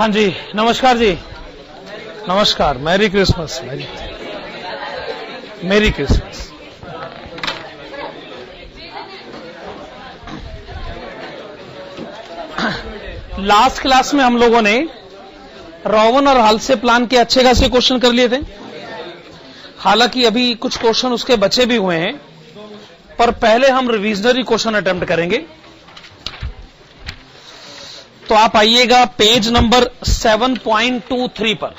हाँ जी, नमस्कार जी, नमस्कार। Merry Christmas, merry Christmas. Last class में हम लोगों ने रोवन और हालसे प्लान के अच्छे खासे क्वेश्चन कर लिए थे। हालांकि अभी कुछ क्वेश्चन उसके बचे भी हुए हैं, पर पहले हम रिविजनरी क्वेश्चन अटेम्प्ट करेंगे। तो आप आइएगा पेज नंबर 7.23 पर।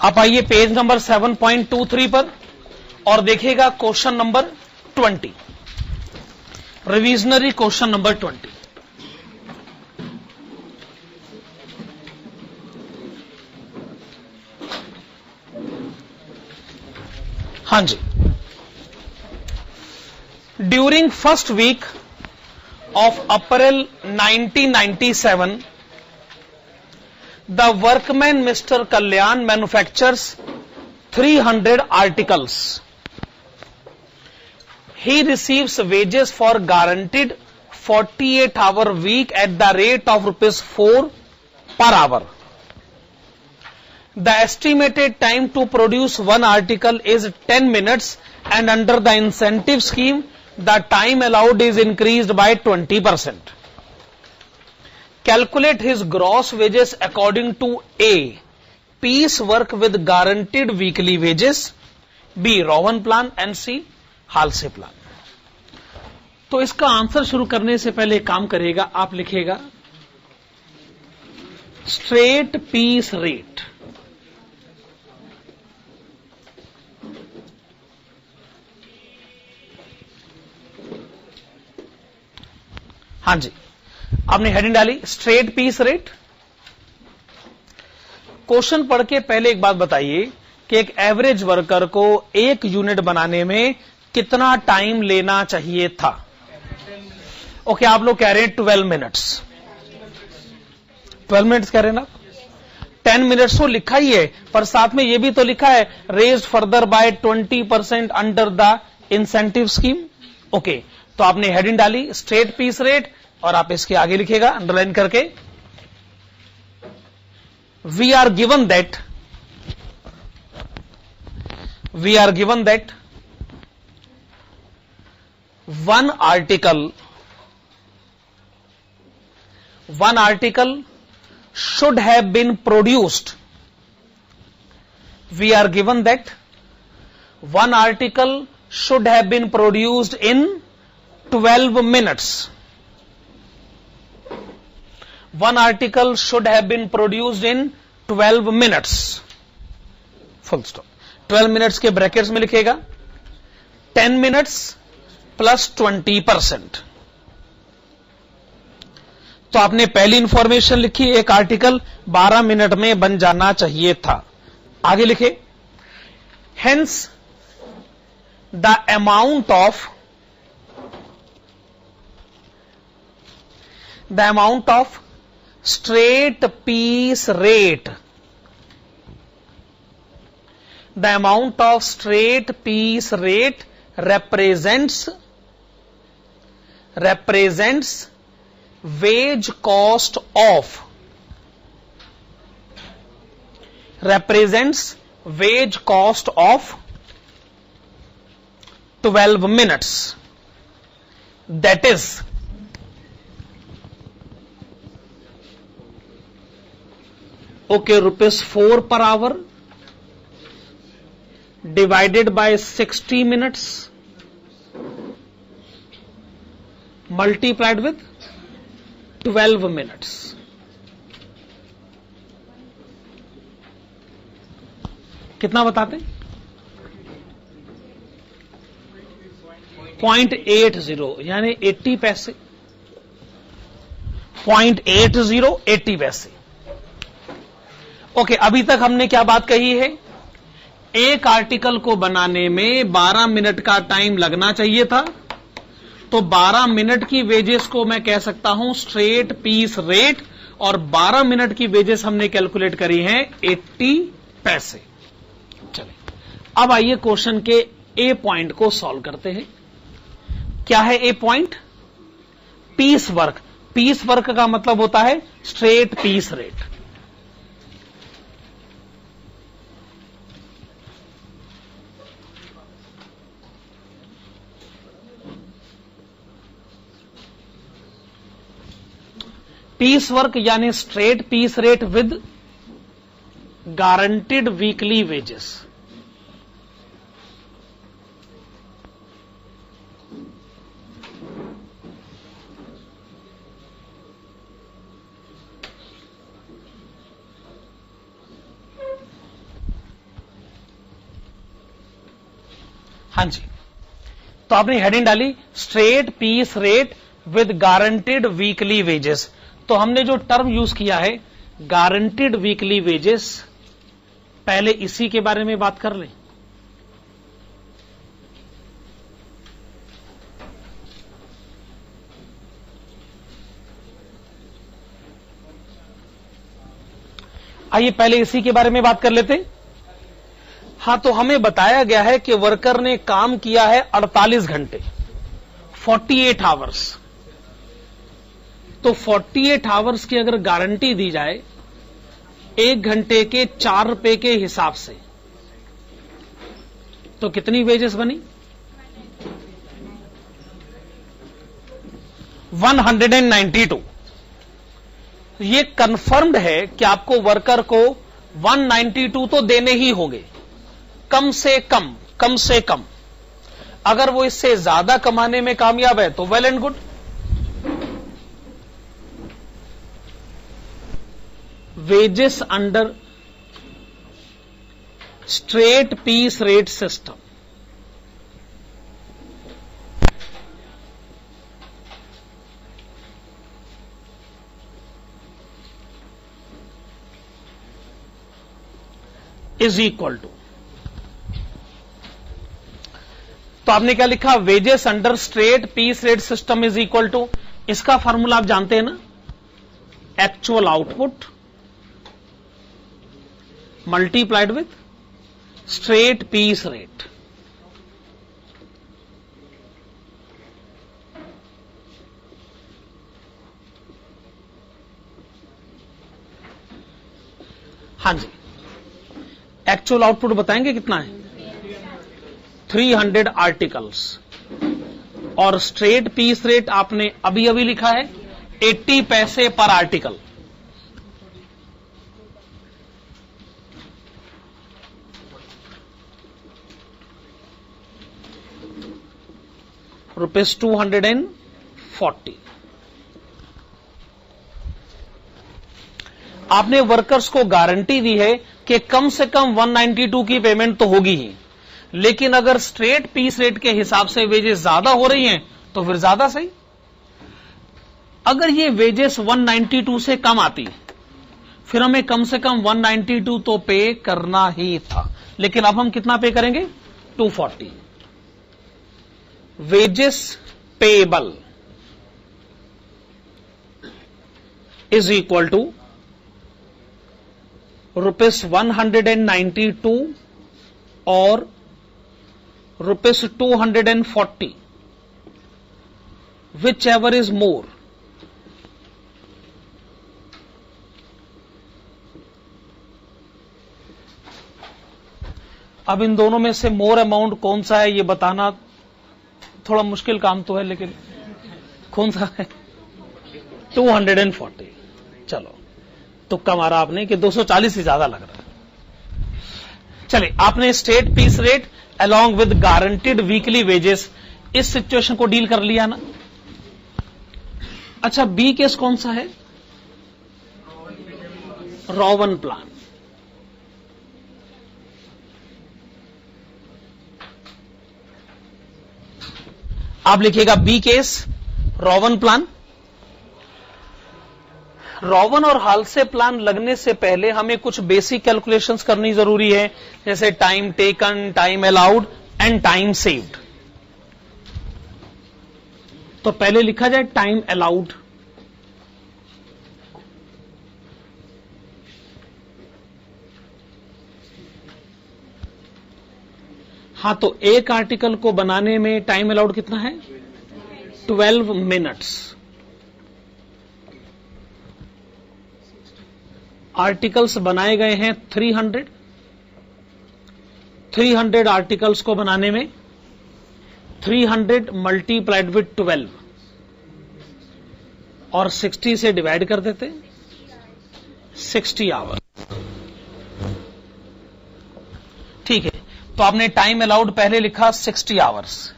आप आइए पेज नंबर 7.23 पर और देखिएगा question number 20, revisionary question number 20। हाँ जी, during first week of April 1997 the workman Mr. Kalyan manufactures 300 articles. He receives wages for guaranteed 48-hour week at the rate of ₹4 per hour. The estimated time to produce one article is 10 minutes and under the incentive scheme, the time allowed is increased by 20%. Calculate his gross wages according to A, piece work with guaranteed weekly wages, B, Rowan plan and C, Halse plan. तो इसका answer शुरू करने से पहले काम करेगा, आप लिखेगा स्ट्रेट पीस रेट। हाँ जी, आपने हेडिंग डाली स्ट्रेट पीस रेट। क्वेश्चन पढ़ के पहले एक बात बताइए कि एक एवरेज वर्कर को एक यूनिट बनाने में कितना टाइम लेना चाहिए था? ओके, आप लोग कह रहे हैं 12 मिनट्स। 12 मिनट्स कह रहे हैं ना? 10 मिनट्स तो लिखा ही है, पर साथ में यह भी तो लिखा है raised further bye 20% under the incentive scheme. Okay, तो आपने हेडिंग डाली स्ट्रेट पीस रेट और आप इसके आगे लिखेगा अंडरलाइन करके we are given that one article should have been produced. We are given that one article should have been produced in 12 minutes. One article should have been produced in 12 minutes. Full stop. 12 minutes के brackets में लिखेगा 10 minutes plus 20%. तो आपने पहली information लिखी, एक article 12 minute में बन जाना चाहिए था। आगे लिखे hence the amount of straight piece rate, the amount of straight piece rate represents wage cost of 12 minutes, that is okay, ₹4 per hour divided by 60 minutes multiplied with 12 minutes. कितना बताते? 0.80 यानी 80 पैसे। 0.80 80 पैसे। ओके, अभी तक हमने क्या बात कही है? एक आर्टिकल को बनाने में 12 मिनट का टाइम लगना चाहिए था, तो 12 मिनट की वेजेस को मैं कह सकता हूं स्ट्रेट पीस रेट, और 12 मिनट की वेजेस हमने कैलकुलेट करी हैं 80 पैसे। चलिए अब आइए क्वेश्चन के ए पॉइंट को सॉल्व करते हैं। क्या है A point? Piece work. Piece work का मतलब होता है straight piece rate. Piece work यानी straight piece rate with guaranteed weekly wages. हाँ जी, तो आपने हेडिंग डाली straight piece rate with guaranteed weekly wages. तो हमने जो टर्म यूज किया है गारंटीड वीकली वेजेस, पहले इसी के बारे में बात कर लें। आइए पहले इसी के बारे में बात कर लेते। हाँ, तो हमें बताया गया है कि वर्कर ने काम किया है 48 घंटे, 48 आवर्स। तो 48 आवर्स की अगर गारंटी दी जाए 1 घंटे के 4 रुपए के हिसाब से, तो कितनी वेजेस बनी? 192। ये कंफर्म्ड है कि आपको वर्कर को 192 तो देने ही होंगे, कम से कम, कम से कम। अगर वो इससे ज्यादा कमाने में कामयाब है तो well and good. Wages under straight piece rate system, is equal to, तो आपने क्या लिखा? Wages under straight piece rate system is equal to, इसका फॉर्मूला आप जानते हैं ना, actual output multiplied with straight piece rate. हाँ जी, एक्चुअल आउटपुट बताएंगे कितना है? 300 आर्टिकल्स। और स्ट्रेट पीस रेट आपने अभी अभी लिखा है 80 पैसे पर आर्टिकल। ₹240। आपने वर्कर्स को गारंटी दी है कि कम से कम 192 की पेमेंट तो होगी ही, लेकिन अगर स्ट्रेट पीस रेट के हिसाब से वेजेस ज्यादा हो रही हैं तो फिर ज्यादा सही। अगर ये वेजेस 192 से कम आती फिर हमें कम से कम 192 तो पे करना ही था, लेकिन अब हम कितना पे करेंगे? 240। Wages payable is equal to ₹192 और ₹240, विच एवर इज मोर। अब इन दोनों में से मोर अमाउंट कौन सा है ये बताना थोड़ा मुश्किल काम तो है, लेकिन कौन सा है? 240। चलो तुक्का मारा आपने कि 240 ही ज्यादा लग रहा है। चलिए, आपने straight piece rate along with guaranteed weekly wages, इस सिचुएशन को डील कर लिया ना। अच्छा, बी केस कौन सा है? Rowan plan. आप लिखिएगा B case Rowan plan. Rowan और हाल्से प्लान लगने से पहले हमें कुछ बेसिक कैलकुलेशंस करनी जरूरी है, जैसे time taken, time allowed and time saved. तो पहले लिखा जाए टाइम अलाउड। हाँ, तो एक आर्टिकल को बनाने में टाइम अलाउड कितना है? 12 मिनट्स। आर्टिकल्स बनाए गए हैं 300 आर्टिकल्स को बनाने में 300 मल्टीप्लाइड विद 12 और 60 से डिवाइड कर देते, 60 आवर। ठीक है, तो आपने टाइम अलाउड पहले लिखा 60 आवर्स।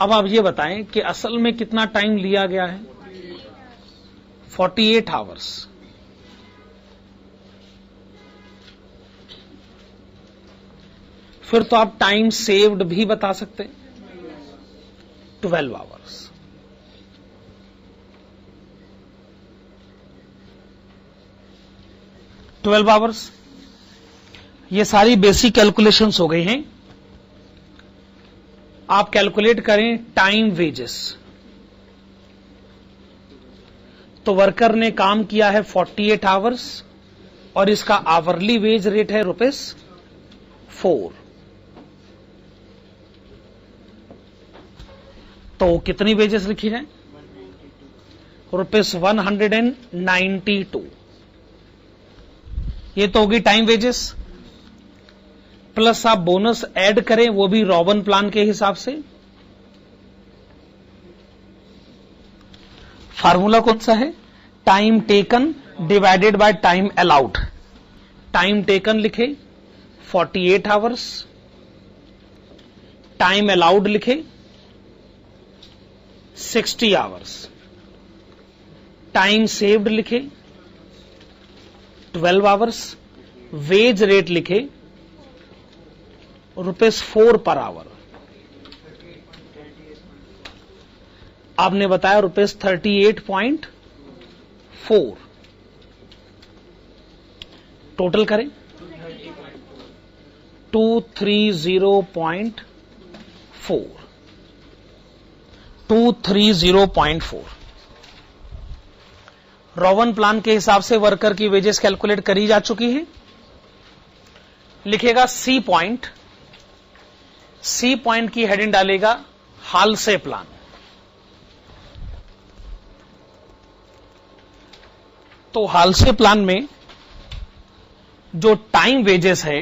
अब आप ये बताएं कि असल में कितना टाइम लिया गया है? 48 आवर्स। फिर तो आप टाइम सेव्ड भी बता सकते हैं, 12 आवर्स। ये सारी बेसिक कैलकुलेशंस हो गई हैं। आप कैलकुलेट करें टाइम वेजेस। तो वर्कर ने काम किया है 48 आवर्स और इसका आवरली वेज रेट है ₹4। तो कितनी वेजेस लिखी जाए? ₹192। ये तो होगी टाइम वेजेस, प्लस आप बोनस ऐड करें, वो भी रॉबन प्लान के हिसाब से। फार्मूला कौन सा है? Time taken divided by time allowed. Time taken लिखे 48 आवर्स, टाइम अलाउड लिखे 60 आवर्स, टाइम सेव्ड लिखे 12 आवर्स, वेज रेट लिखे ₹4 पर आवर। आपने बताया ₹38.4। टोटल करें 230.4। 230.4। रॉवन प्लान के हिसाब से वर्कर की वेजेस कैलकुलेट करी जा चुकी है। लिखेगा सी पॉइंट की हेडिंग डालेगा हाल से प्लान। तो हाल से प्लान में जो टाइम वेजेस है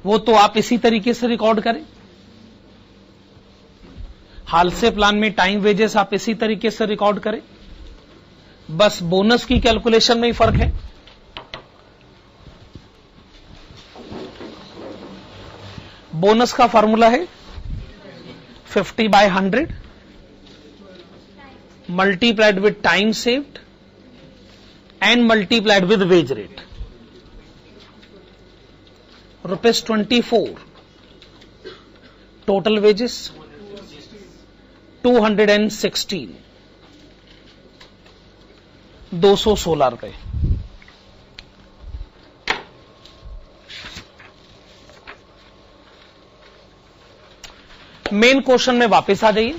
वो तो आप इसी तरीके से रिकॉर्ड करें। हाल से प्लान में टाइम वेजेस आप इसी तरीके से रिकॉर्ड करें, बस बोनस की कैलकुलेशन में ही फर्क है। बोनस का फॉर्मूला है 50/100 multiplied with time saved and multiplied with wage rate. ₹24। Total wages 216, 216 रुपए। मेन क्वेश्चन में वापस आ जाइए।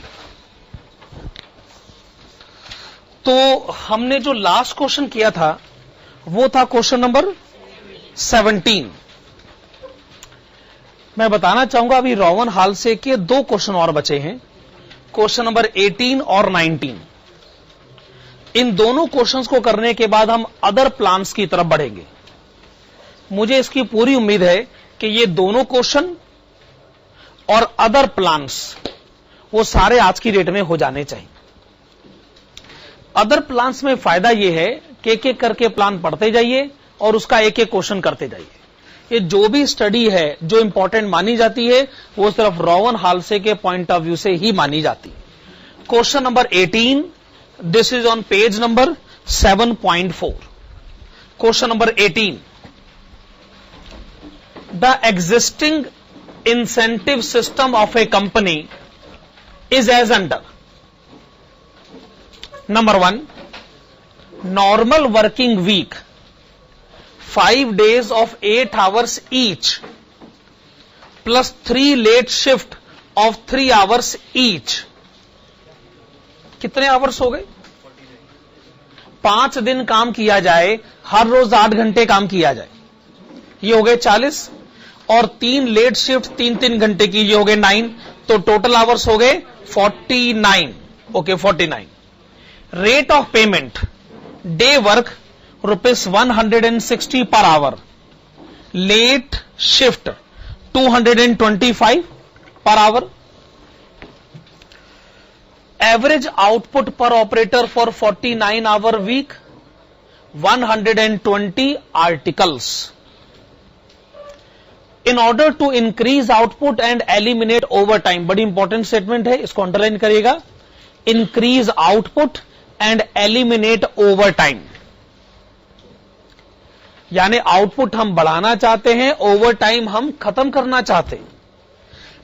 तो हमने जो लास्ट क्वेश्चन किया था वो था क्वेश्चन नंबर 17। मैं बताना चाहूंगा अभी रॉवन हाल से के 2 क्वेश्चन और बचे हैं, क्वेश्चन नंबर 18 और 19। इन दोनों क्वेश्चंस को करने के बाद हम अदर प्लान्स की तरफ बढ़ेंगे। मुझे इसकी पूरी उम्मीद है कि ये दोनों क्वेश्चन और अदर प्लान्स वो सारे आज की डेट में हो जाने चाहिए। अदर प्लान्स में फायदा ये है कि एक एक करके प्लान पढ़ते जाइए और उसका एक एक क्वेश्चन करते जाइए। ये जो भी स्टडी है जो इंपॉर्टेंट मानी जाती है वो सिर्फ रॉवन हालसे के पॉइंट ऑफ व्यू से ही मानी जाती है। Question number 18, this is on page number 7.4। Question number 18, the existing incentive system of a company is as under. Number 1, normal working week 5 days of 8 hours each plus 3 late shift of 3 hours each। कितने hours हो गए? 5 दिन काम किया जाए, हर रोज 8 घंटे काम किया जाए, ये हो गए 40। और 3 लेट शिफ्ट 3-3 घंटे की, ये हो गए 9, तो टोटल आवर्स हो गए 49। Okay 49। Rate of payment day work ₹160 per hour, late shift 225 per hour. Average output per operator for 49 hour week 120 articles. In order to increase output and eliminate overtime, बड़ी important statement है, इसको underline करिएगा। Increase output and eliminate overtime, यानी output हम बढ़ाना चाहते हैं, over time हम खत्म करना चाहते हैं।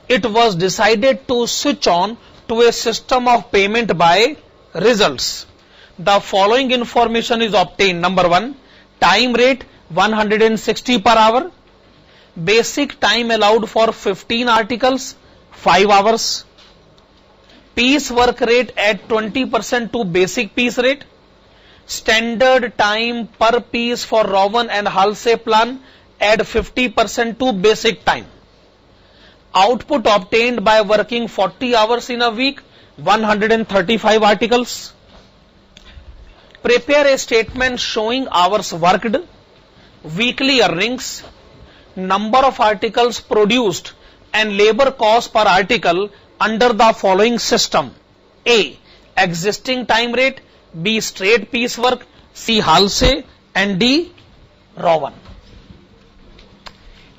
It was decided to switch on to a system of payment by results. The following information is obtain. Number 1, time rate 160 per hour, basic time allowed for 15 articles 5 hours, piece work rate at 20% to basic piece rate, standard time per piece for Rowan and Halsey plan add 50% to basic time. Output obtained by working 40 hours in a week 135 articles. Prepare a statement showing hours worked, weekly earnings, number of articles produced and labor cost per article under the following system. A, existing time rate, B, straight piece work, C, Halsey and D, Rowan.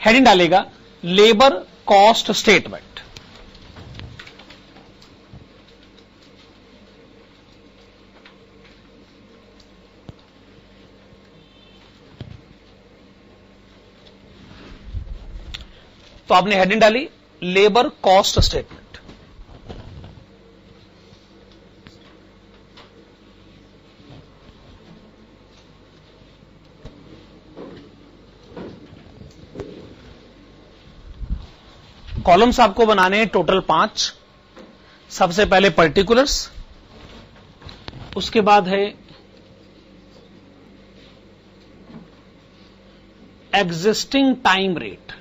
Heading डालेगा labour cost statement. तो आपने heading डाली labour cost statement. Columns आपको बनाने हैं total 5। सबसे पहले particulars, उसके बाद है एग्जिस्टिंग टाइम रेट,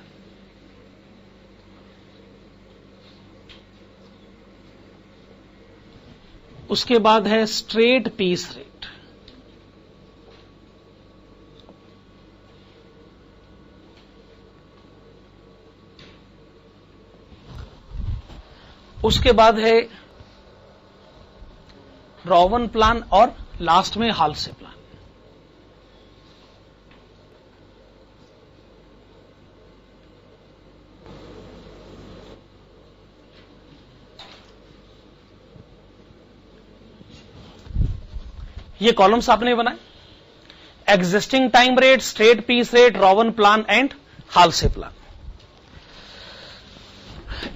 उसके बाद है स्ट्रेट पीस रेट, उसके बाद है रॉवन प्लान और लास्ट में हाल्से प्लान। ये कॉलम्स आपने बनाए, existing time rate, straight piece rate, Rowan plan and Halsey plan.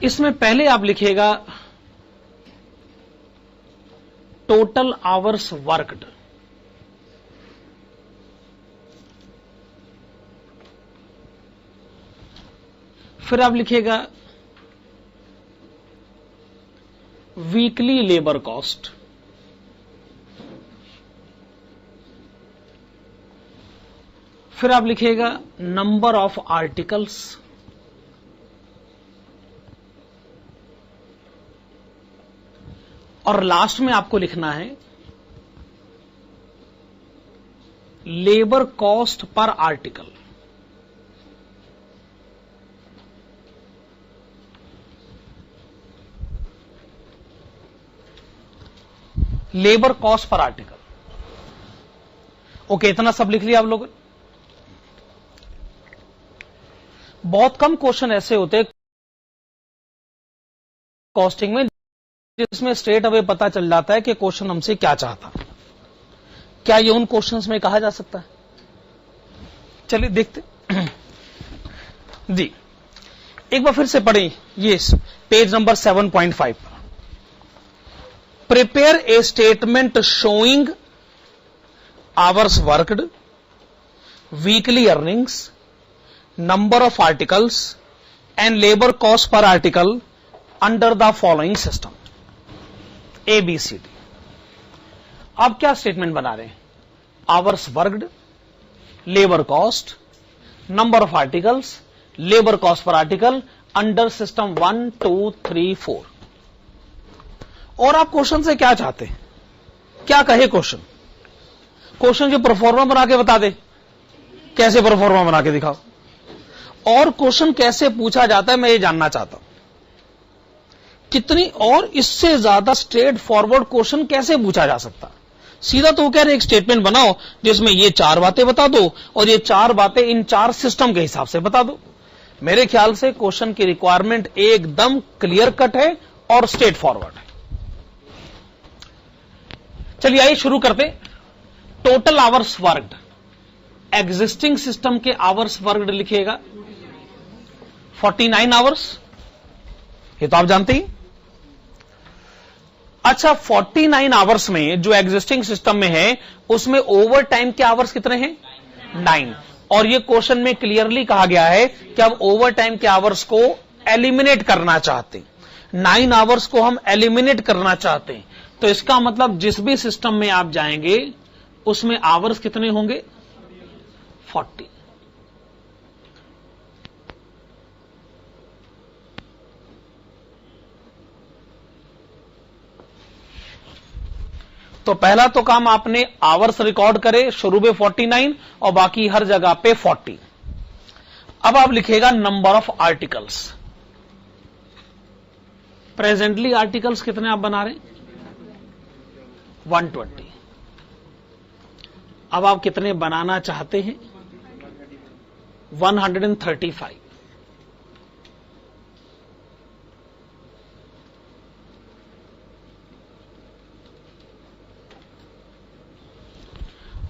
इसमें पहले आप लिखिएगा टोटल आवर्स वर्कड, फिर आप लिखिएगा वीकली लेबर कॉस्ट, फिर आप लिखिएगा नंबर ऑफ आर्टिकल्स, और लास्ट में आपको लिखना है labour cost per article. Labour cost per article. Okay, इतना सब लिख लिया आप लोग। बहुत कम क्वेश्चन ऐसे होते हैं कॉस्टिंग में जिसमें स्ट्रेट अवे पता चल जाता है कि क्वेश्चन हमसे क्या चाहता। क्या ये उन क्वेश्चंस में कहा जा सकता है? चलिए देखते जी, एक बार फिर से पढ़ें ये पेज नंबर 7.5 पर। Prepare a statement showing hours worked, weekly earnings, number of articles and labour cost per article under the following system ABCD। अब क्या स्टेटमेंट बना रहे हैं? Hours worked, labour cost, number of articles, labour cost per article under system 1, 2, 3, 4। और आप question से क्या चाहते हैं? क्या कहे क्वेश्चन? क्वेश्चन जो परफॉर्मा बना के बता दे। कैसे परफॉर्मा बना के दिखाओ? और क्वेश्चन कैसे पूछा जाता है मैं ये जानना चाहता हूं। कितनी और इससे ज्यादा स्ट्रेट फॉरवर्ड क्वेश्चन कैसे पूछा जा सकता? सीधा तो कह रहे एक स्टेटमेंट बनाओ जिसमें ये 4 बातें बता दो और ये 4 बातें इन 4 सिस्टम के हिसाब से बता दो। मेरे ख्याल से क्वेश्चन की रिक्वायरमेंट एकदम क्लियर कट है और स्ट्रेट फॉरवर्ड है। चलिए आइए शुरू करते। Total hours worked, existing system के आवर्स वर्कड लिखिएगा 49 आवर्स, ये तो आप जानते ही। अच्छा, 49 आवर्स में जो एग्जिस्टिंग सिस्टम में है उसमें ओवर टाइम के आवर्स कितने हैं? 9। और ये क्वेश्चन में क्लियरली कहा गया है कि हम ओवर टाइम के आवर्स को एलिमिनेट करना चाहते हैं। 9 आवर्स को हम एलिमिनेट करना चाहते हैं। तो इसका मतलब जिस भी सिस्टम में आप जाएंगे उसमें आवर्स कितने होंगे? 40। तो पहला तो काम आपने आवर्स रिकॉर्ड करे, शुरू में 49 और बाकी हर जगह पे 40। अब आप लिखेगा number of articles. Presently articles कितने आप बना रहे हैं? 120। अब आप कितने बनाना चाहते हैं? 135।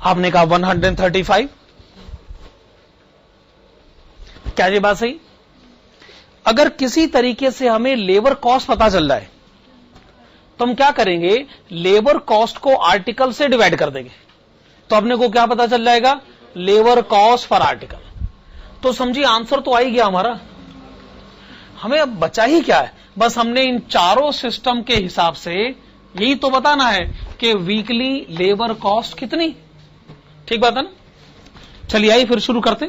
आपने कहा 135। क्या ये बात सही? अगर किसी तरीके से हमें लेबर कॉस्ट पता चल जाए तो हम क्या करेंगे? लेबर कॉस्ट को आर्टिकल से डिवाइड कर देंगे तो अपने को क्या पता चल जाएगा? Labour cost per article. तो समझिए आंसर तो आ ही गया हमारा। हमें अब बचा ही क्या है? बस हमने इन चारों सिस्टम के हिसाब से यही तो बताना है कि वीकली लेबर कॉस्ट कितनी। ठीक बात है ना? चलिए आइए फिर शुरू करते।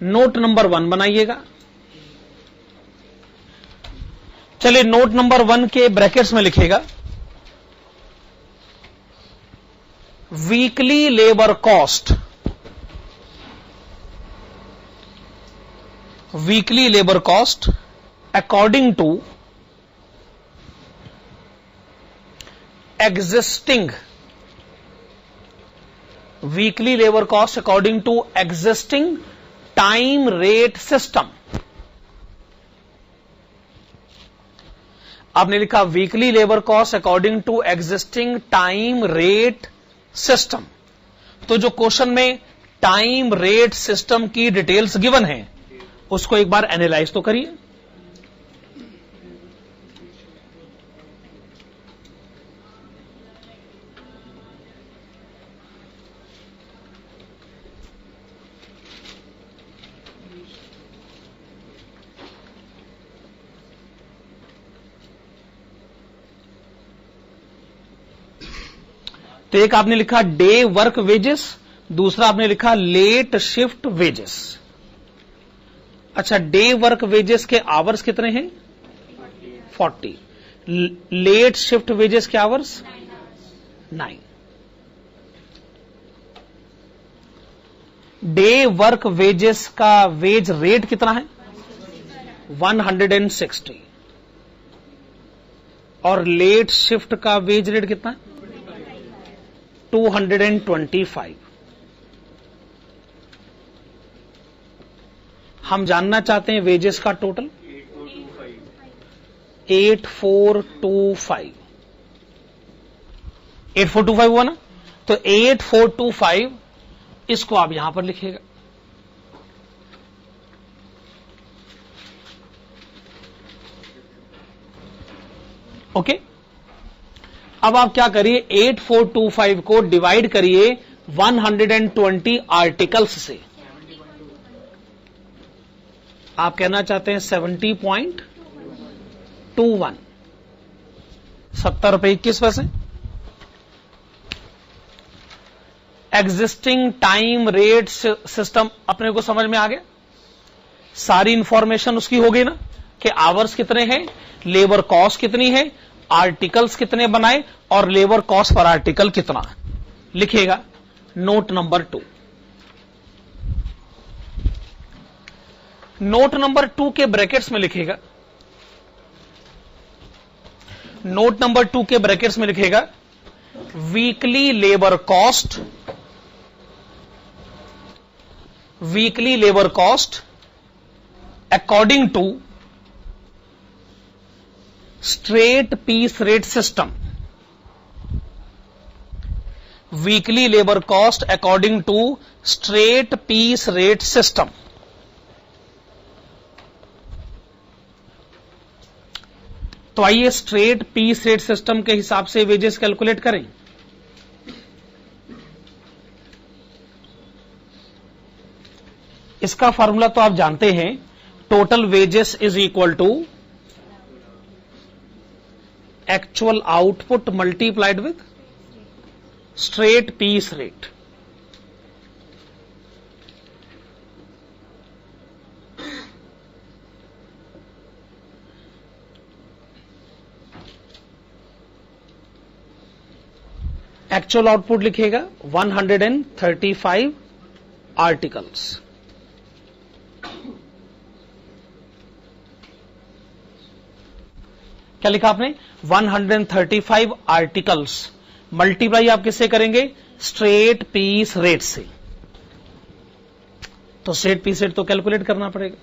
नोट नंबर 1 बनाइएगा। चलिए नोट नंबर 1 के ब्रैकेट्स में लिखिएगा weekly labour cost. Weekly labour cost according to existing, weekly labour cost according to existing time rate system. आपने लिखा weekly labour cost according to existing time rate system. तो जो question में time rate system की details given है उसको एक बार analyse तो करिए। तो एक आपने लिखा डे वर्क वेजेस, दूसरा आपने लिखा लेट शिफ्ट वेजेस। अच्छा, डे वर्क वेजेस के आवर्स कितने हैं? 40। लेट शिफ्ट वेजेस के आवर्स 9। डे वर्क वेजेस का वेज रेट कितना है? 160। और लेट शिफ्ट का वेज रेट कितना है? 225। हम जानना चाहते हैं वेजेस का टोटल 8425। 8425 हुआ ना? तो 8425 इसको आप यहां पर लिखिएगा। ओके, अब आप क्या करिए? 8425 को डिवाइड करिए 120 आर्टिकल्स से। आप कहना चाहते हैं 70.21, 70 रुपए 21 पैसे। एग्जिस्टिंग टाइम रेट सिस्टम अपने को समझ में आ गया, सारी इंफॉर्मेशन उसकी हो गई ना कि आवर्स कितने हैं, लेबर कॉस्ट कितनी है, आर्टिकल्स कितने बनाए और लेबर कॉस्ट पर आर्टिकल कितना। लिखिएगा नोट नंबर 2। नोट नंबर 2 के ब्रैकेट्स में लिखेगा, नोट नंबर 2 के ब्रैकेट्स में लिखेगा weekly labour cost, weekly labour cost according to straight piece rate system, weekly labour cost according to straight piece rate system. तो आइए स्ट्रेट पीस रेट सिस्टम के हिसाब से वेजेस कैलकुलेट करें। इसका फॉर्मूला तो आप जानते हैं, total wages is equal to actual output multiplied with straight piece rate. Actual output लिखिएगा 135 आर्टिकल्स, क्या लिखा आपने 135 आर्टिकल्स, मल्टीप्लाई आप किससे करेंगे, स्ट्रेट पीस रेट से। तो स्ट्रेट पीस रेट तो कैलकुलेट करना पड़ेगा।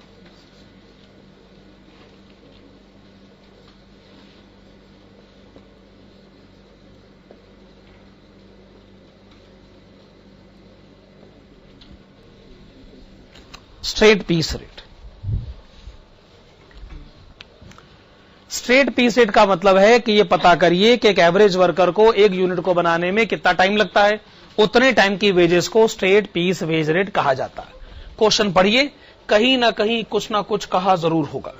Straight piece rate, straight piece rate का मतलब है कि ये पता करिए कि एक एवरेज वर्कर को एक यूनिट को बनाने में कितना टाइम लगता है, उतने टाइम की वेजेस को स्ट्रेट पीस वेज रेट कहा जाता है। क्वेश्चन पढ़िए, कहीं ना कहीं कुछ ना कुछ कहा जरूर होगा।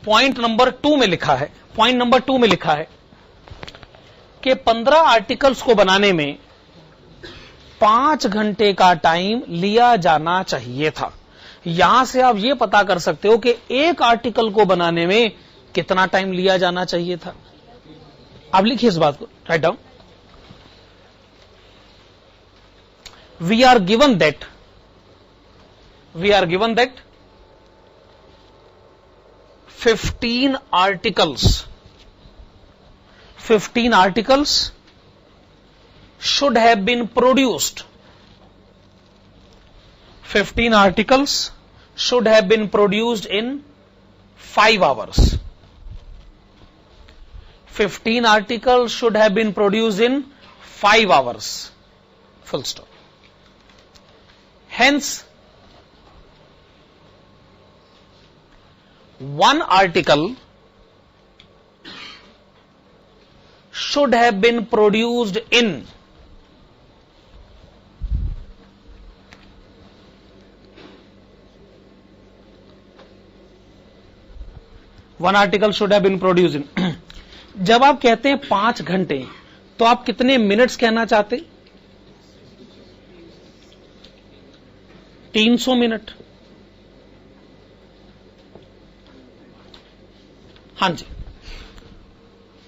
पॉइंट नंबर 2 में लिखा है, पॉइंट नंबर 2 में लिखा है कि 15 आर्टिकल्स को बनाने में 5 घंटे का टाइम लिया जाना चाहिए था। यहां से आप यह पता कर सकते हो कि एक आर्टिकल को बनाने में कितना टाइम लिया जाना चाहिए था। आप लिखिए इस बात को, write down. We are given that 15 articles should have been produced. 15 articles should have been produced in 5 hours. 15 articles should have been produced in 5 hours. Full stop. Hence, one article should have been produced in 1 article should have been produced in जब आप कहते हैं 5 घंटे तो आप कितने minutes कहना चाहते, 300 मिनट। हां जी,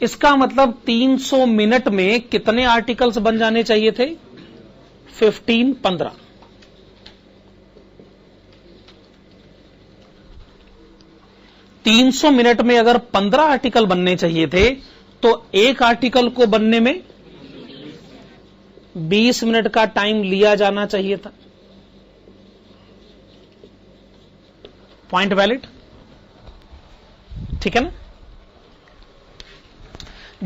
इसका मतलब 300 मिनट में कितने आर्टिकल्स बन जाने चाहिए थे, 15। तीन 300 मिनट में अगर 15 आर्टिकल बनने चाहिए थे तो एक आर्टिकल को बनने में 20 मिनट का टाइम लिया जाना चाहिए था। पॉइंट वैलिड, ठीक है ना।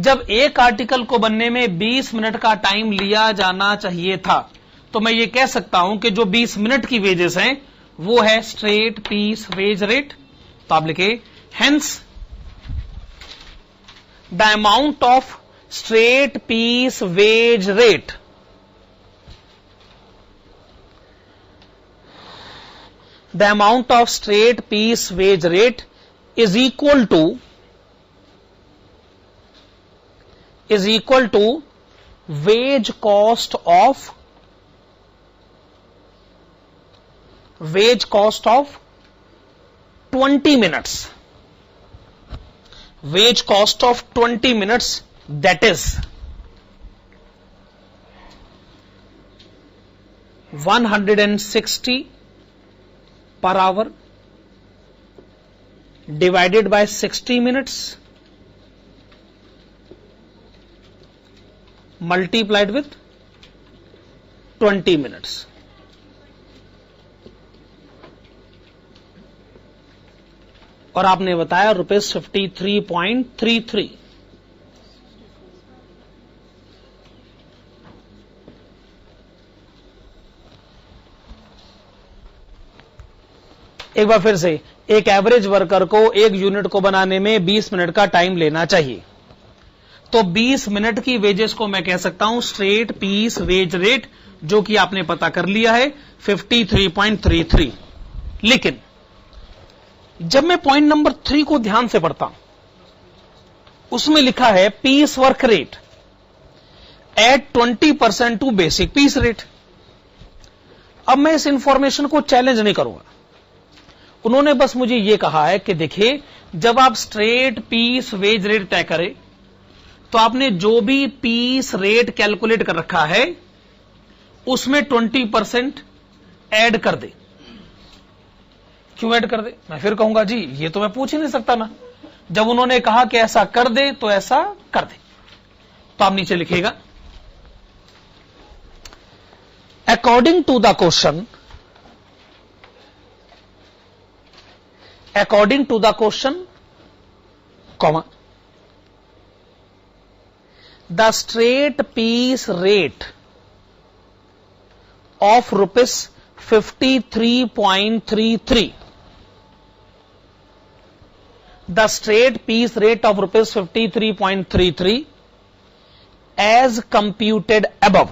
जब एक आर्टिकल को बनने में 20 मिनट का टाइम लिया जाना चाहिए था तो मैं ये कह सकता हूं कि जो 20 मिनट की वेजेस हैं वो है स्ट्रेट पीस वेज रेट। तो आप लिखे hence the amount of straight piece wage rate the amount of straight piece wage rate is equal to wage cost of 20 minutes, wage cost of 20 minutes, that is 160 per hour divided by 60 minutes multiplied with 20 minutes. और आपने बताया ₹53.33। एक बार फिर से, एक average worker को एक unit को बनाने में 20 मिनट का टाइम लेना चाहिए, तो 20 मिनट की वेजेस को मैं कह सकता हूं स्ट्रेट पीस वेज रेट, जो कि आपने पता कर लिया है 53.33। लेकिन जब मैं पॉइंट नंबर 3 को ध्यान से पढ़ता हूं, उसमें लिखा है piece work rate at 20% to basic piece rate. अब मैं इस इंफॉर्मेशन को चैलेंज नहीं करूंगा, उन्होंने बस मुझे यह कहा है कि देखिए, जब आप स्ट्रेट पीस वेज रेट तय करें तो आपने जो भी पीस रेट कैलकुलेट कर रखा है उसमें 20% ऐड कर दे। क्यों ऐड कर दे? मैं फिर कहूंगा जी ये तो मैं पूछ ही नहीं सकता ना, जब उन्होंने कहा कि ऐसा कर दे तो ऐसा कर दे। तो आप नीचे लिखिएगा, according to the question, comma, the straight piece rate of ₹53.33, the straight piece rate of ₹53.33 as computed above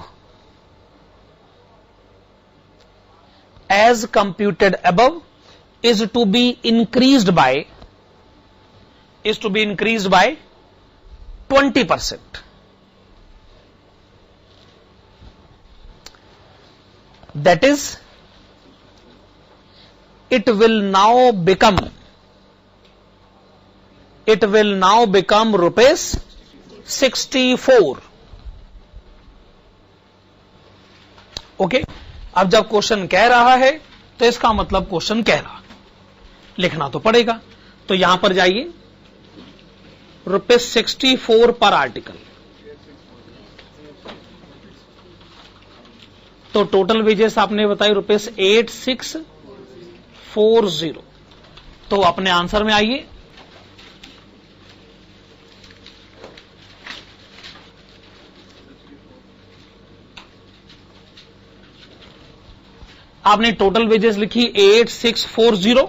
is to be increased by 20%. That is, it will now become ₹64. Okay, अब जब क्वेश्चन कह रहा है तो इसका मतलब question कह रहा, लिखना तो पड़ेगा। तो यहां पर जाइए, ₹64 पर आर्टिकल, तो टोटल वेजेस आपने बताई ₹8640। तो अपने आंसर में आइए, आपने टोटल वेजेस लिखी 8640,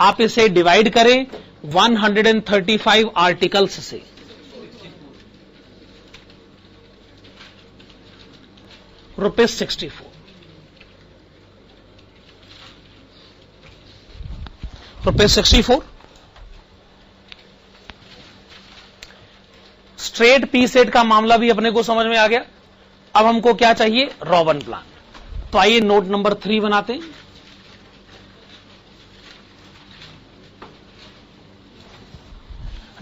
आप इसे डिवाइड करें 135 आर्टिकल्स से, ₹64। ₹64 स्ट्रेट पीस रेट का मामला भी अपने को समझ में आ गया। अब हमको क्या चाहिए? रॉबन प्लान। तो आइए नोट नंबर 3 बनाते हैं।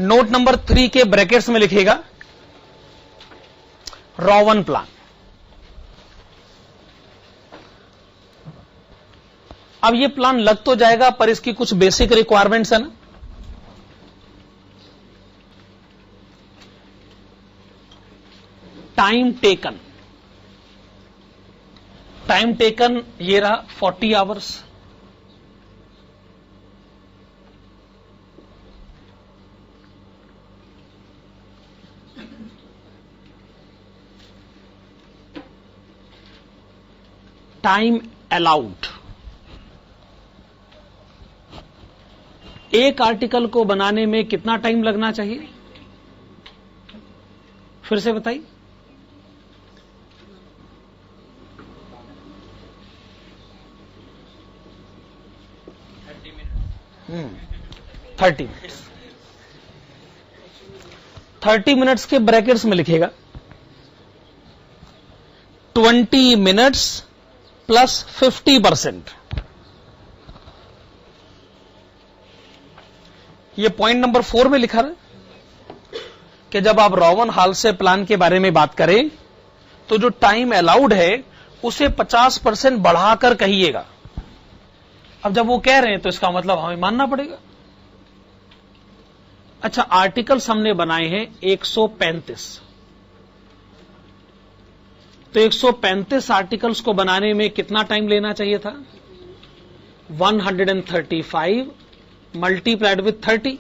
नोट नंबर 3 के ब्रैकेट्स में लिखेगा रॉवन प्लान। अब ये प्लान लग तो जाएगा, पर इसकी कुछ बेसिक रिक्वायरमेंट्स है ना। टाइम टेकन ये रहा 40 आवर्स। टाइम अलाउड, एक आर्टिकल को बनाने में कितना टाइम लगना चाहिए? फिर से बताइए। 30 मिनट्स। 30 मिनट्स के ब्रैकेट्स में लिखेगा 20 मिनट्स प्लस 50%। ये पॉइंट नंबर 4 में लिखा है कि जब आप रॉवन हाल्से प्लान के बारे में बात करें तो जो टाइम अलाउड है उसे 50% बढ़ाकर कहिएगा। अब जब वो कह रहे हैं तो इसका मतलब हमें मानना पड़ेगा। अच्छा, आर्टिकल्स हमने बनाए हैं 135, तो 135 आर्टिकल्स को बनाने में कितना टाइम लेना चाहिए था? 135 multiplied with 30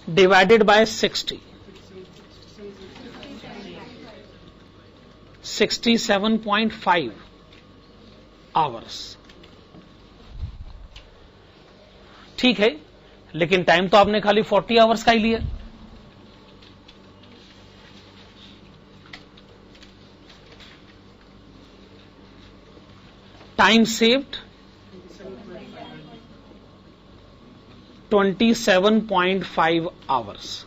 divided by 60, 67.5 hours. ठीक है, लेकिन टाइम तो आपने खाली 40 आवर्स का ही लिया। Time saved 27.5 hours.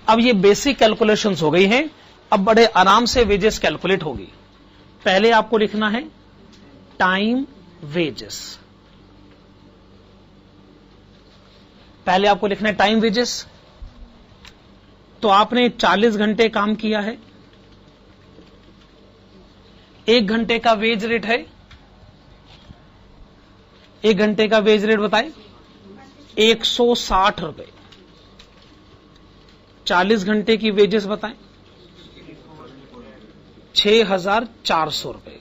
अब ये बेसिक कैलकुलेशंस हो गई हैं। अब बड़े आराम से वेजेस कैलकुलेट होगी। पहले आपको लिखना है टाइम वेजेस। पहले आपको लिखना है टाइम वेजेस। तो आपने 40 घंटे काम किया है, 1 घंटे का वेज रेट है। 1 घंटे का वेज रेट बताएं 160 रुपए। 40 घंटे की वेजेस बताएं 6400 रुपए।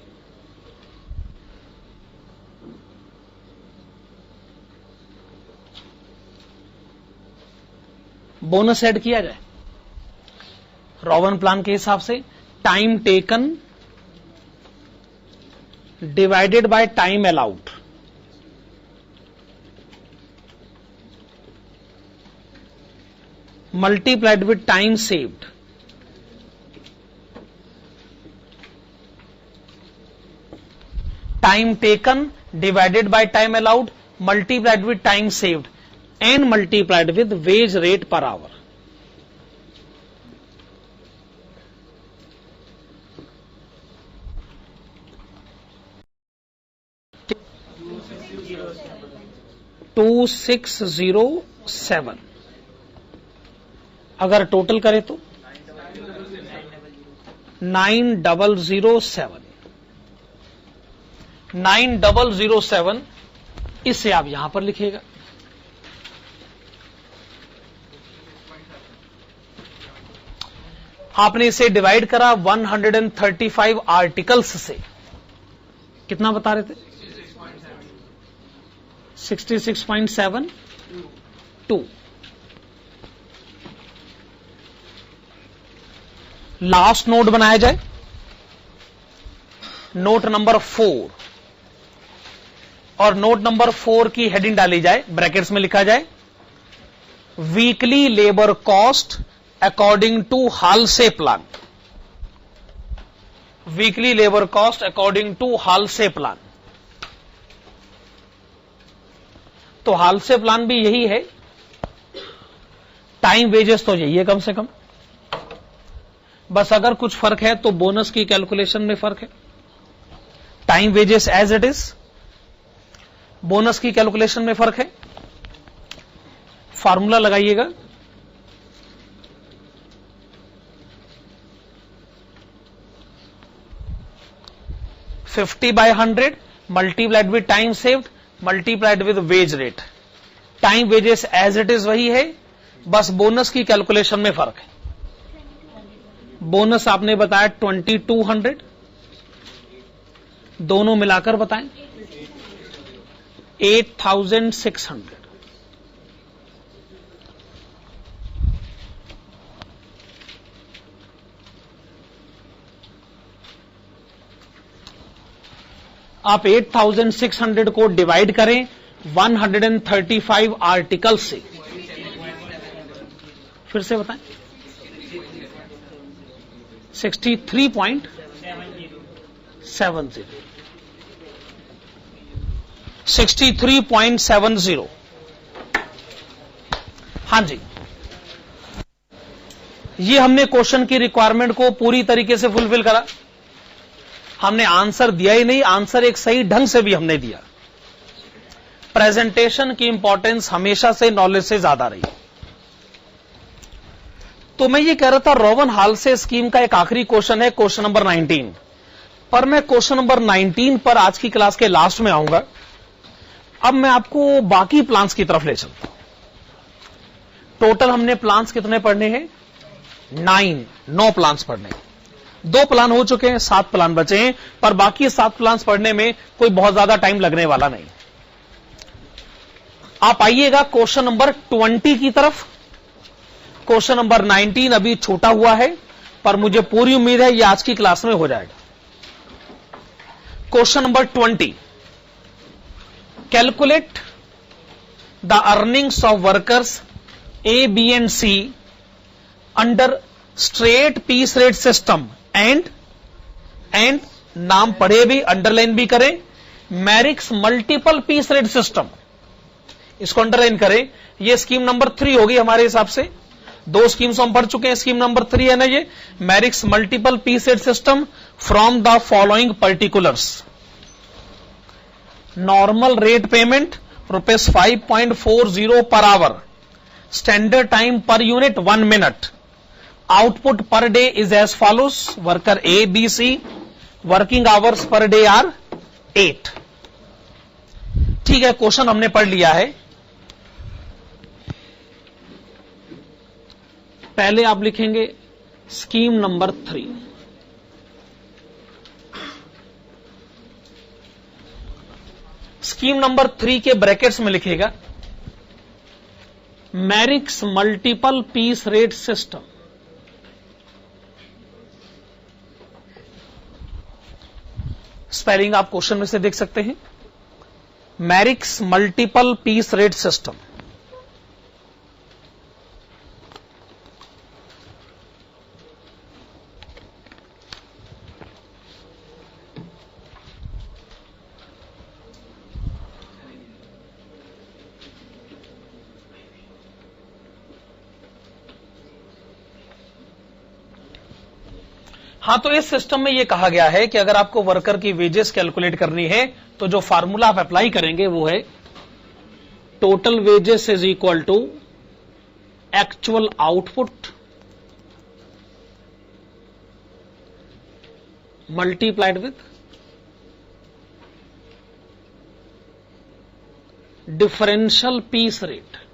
बोनस ऐड किया जाए रॉवन प्लान के हिसाब से। Time taken divided by time allowed, multiplied with time saved, time taken divided by time allowed multiplied with time saved and multiplied with wage rate per hour. $2607। अगर total करें तो 9007। 9007 इसे आप यहां पर लिखिएगा। आपने इसे डिवाइड करा 135 आर्टिकल्स से। कितना बता रहे थे? 66.72। लास्ट नोट बनाया जाए, नोट नंबर 4, और नोट नंबर 4 की हेडिंग डाली जाए, ब्रैकेट्स में लिखा जाए weekly labour cost according to Halsey plan. Weekly labour cost according to Halsey plan. तो हाल्से प्लान भी यही है, टाइम वेजेस तो यही है कम से कम। बस अगर कुछ फर्क है तो बोनस की कैलकुलेशन में फर्क है। Time wages as it is, bonus की कैलकुलेशन में फर्क है। फार्मूला लगाइएगा, $50/100 multiplied with time saved multiplied with wage rate. Time wages as it is वही है, बस बोनस की कैलकुलेशन में फर्क है। बोनस आपने बताया 2200, दोनों मिलाकर बताएं 8600। आप 8600 को डिवाइड करें 135 आर्टिकल से। फिर से बताएं 63.70। 63.70। हाँ जी, ये हमने क्वेश्चन की रिक्वायरमेंट को पूरी तरीके से फुलफिल करा। हमने आंसर दिया ही नहीं, आंसर एक सही ढंग से भी हमने दिया। प्रेजेंटेशन की इंपॉर्टेंस हमेशा से नॉलेज से ज्यादा रही। तो मैं ये कह रहा था रोवन हाल से स्कीम का एक आखिरी क्वेश्चन है, क्वेश्चन नंबर 19, पर मैं क्वेश्चन नंबर 19 पर आज की क्लास के लास्ट में आऊंगा। अब मैं आपको बाकी प्लान्स की तरफ ले चलता हूं। टोटल हमने प्लान्स कितने पढ़ने हैं? 9 प्लान्स पढ़ने हैं। 2 प्लान हो चुके हैं, 7 प्लान बचे हैं, पर बाकी 7 प्लान्स पढ़ने में कोई बहुत ज्यादा टाइम लगने वाला नहीं। आप आइएगा क्वेश्चन नंबर 20 की तरफ। क्वेश्चन नंबर 19 अभी छूटा हुआ है, पर मुझे पूरी उम्मीद है यह आज की क्लास में हो जाएगा। Question number 20, calculate the earnings of workers A, B and C under straight piece rate system and नाम पढ़े भी, अंडरलाइन भी करें, Merrick's multiple piece rate system, इसको अंडरलाइन करें। ये स्कीम नंबर 3 होगी हमारे हिसाब से। 2 स्कीम्स हम पढ़ चुके हैं, स्कीम नंबर 3 है ना ये, Merrick's multiple piece rate system from the following particulars. Normal rate payment ₹5.40 per hour, standard time per unit 1 minute, output per day is as follows, worker A, B, C, working hours per day are 8। ठीक है, question हमने पढ़ लिया है। पहले आप लिखेंगे scheme number 3, scheme number 3 के ब्रैकेट्स में लिखेगा Merrick's multiple piece rate system. Spelling आप क्वेश्चन में से देख सकते हैं, Merrick's multiple piece rate system. हाँ, तो इस सिस्टम में यह कहा गया है कि अगर आपको वर्कर की वेजेस कैलकुलेट करनी है तो जो फार्मूला आप अप्लाई करेंगे वो है total wages is equal to actual output multiplied with differential piece rate.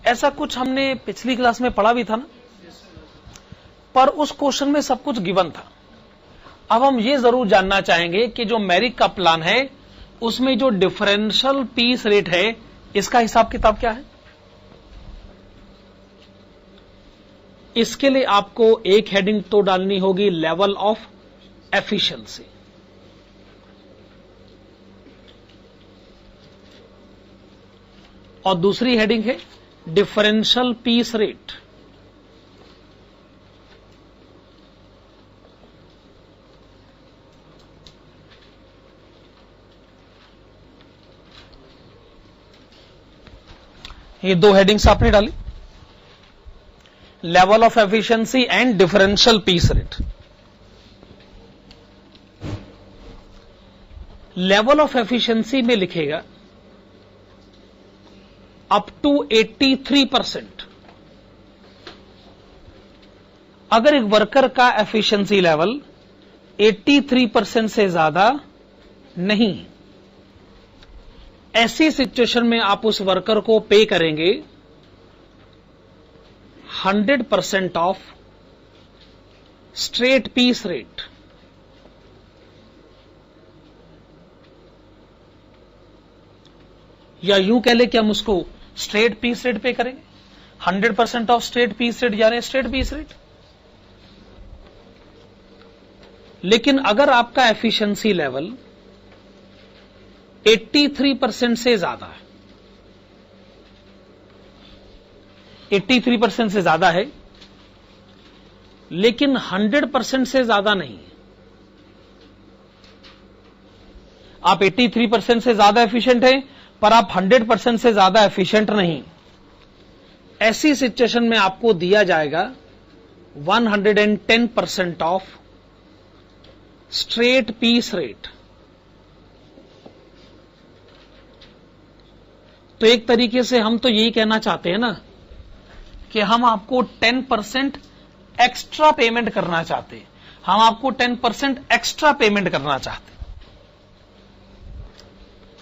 ऐसा कुछ हमने पिछली क्लास में पढ़ा भी था ना, पर उस क्वेश्चन में सब कुछ गिवन था। अब हम ये जरूर जानना चाहेंगे कि जो मैरिक का प्लान है उसमें जो डिफरेंशियल पीस रेट है इसका हिसाब किताब क्या है। इसके लिए आपको एक हेडिंग तो डालनी होगी लेवल ऑफ एफिशिएंसी, और दूसरी हेडिंग है डिफरेंशियल पीस रेट। ये 2 हेडिंग्स आपने डाली, level of efficiency and differential piece rate. Level of efficiency में लिखेगा अप टू 83%। अगर एक वर्कर का एफिशिएंसी लेवल 83% से ज्यादा नहीं, ऐसी सिचुएशन में आप उस वर्कर को पे करेंगे 100% ऑफ स्ट्रेट पीस रेट। या यूं कह ले कि हम उसको स्ट्रेट पीस रेट पे करेंगे, 100% ऑफ स्ट्रेट पीस रेट यानी स्ट्रेट पीस रेट। लेकिन अगर आपका एफिशिएंसी लेवल 83% से ज्यादा है, 83% से ज्यादा है लेकिन 100% से ज्यादा नहीं है, आप 83% से ज्यादा एफिशिएंट हैं, पर आप 100% से ज्यादा एफिशिएंट नहीं। ऐसी सिचुएशन में आपको दिया जाएगा 110% ऑफ स्ट्रेट पीस रेट। तो एक तरीके से हम तो यही कहना चाहते हैं ना कि हम आपको 10% एक्स्ट्रा पेमेंट करना चाहते हैं, हम आपको 10% एक्स्ट्रा पेमेंट करना चाहते हैं।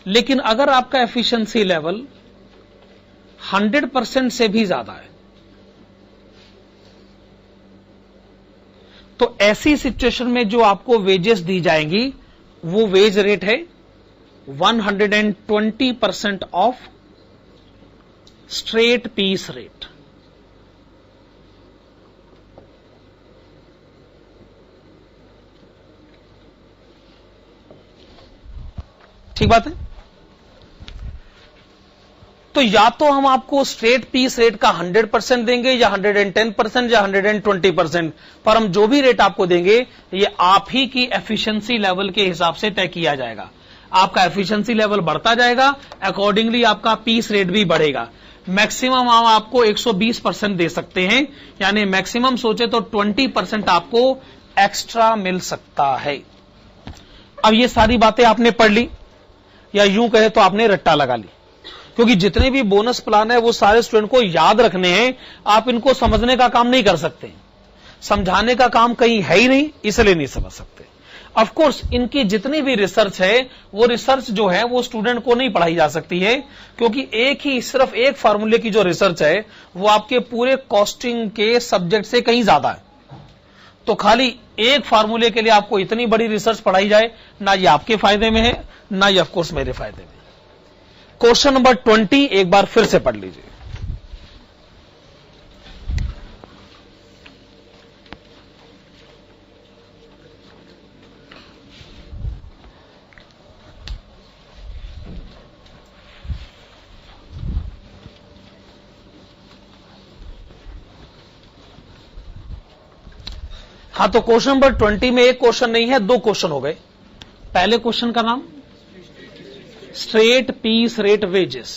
लेकिन अगर आपका एफिशिएंसी लेवल 100% से भी ज्यादा है, तो ऐसी सिचुएशन में जो आपको वेजेस दी जाएंगी वो वेज रेट है 120% ऑफ स्ट्रेट पीस रेट। ठीक बात है। तो या तो हम आपको स्ट्रेट पीस रेट का 100% देंगे या 110% या 120%, पर हम जो भी रेट आपको देंगे ये आप ही की एफिशिएंसी लेवल के हिसाब से तय किया जाएगा। आपका एफिशिएंसी लेवल बढ़ता जाएगा, अकॉर्डिंगली आपका पीस रेट भी बढ़ेगा। मैक्सिमम हम आपको 120% दे सकते हैं, यानी मैक्सिमम सोचे तो 20% आपको एक्स्ट्रा मिल सकता है। अब ये सारी बातें आपने पढ़ ली, या यूं कहे तो आपने रट्टा लगा ली, क्योंकि जितने भी बोनस प्लान है वो सारे स्टूडेंट को याद रखने हैं। आप इनको समझने का काम नहीं कर सकते, समझाने का काम कहीं है ही नहीं, इसलिए नहीं समझ सकते। ऑफ कोर्स इनकी जितनी भी रिसर्च है वो रिसर्च जो है वो स्टूडेंट को नहीं पढ़ाई जा सकती है, क्योंकि एक ही सिर्फ एक फार्मूले की जो रिसर्च है वो आपके पूरे कॉस्टिंग के सब्जेक्ट से कहीं ज्यादा है। तो खाली एक फार्मूले के लिए आपको इतनी बड़ी रिसर्च पढ़ाई जाए, ना ये आपके फायदे में है, ना ये ऑफकोर्स मेरे फायदे में। क्वेश्चन नंबर 20 एक बार फिर से पढ़ लीजिए। हाँ, तो क्वेश्चन नंबर 20 में एक क्वेश्चन नहीं है, दो क्वेश्चन हो गए। पहले क्वेश्चन का नाम straight piece rate wages.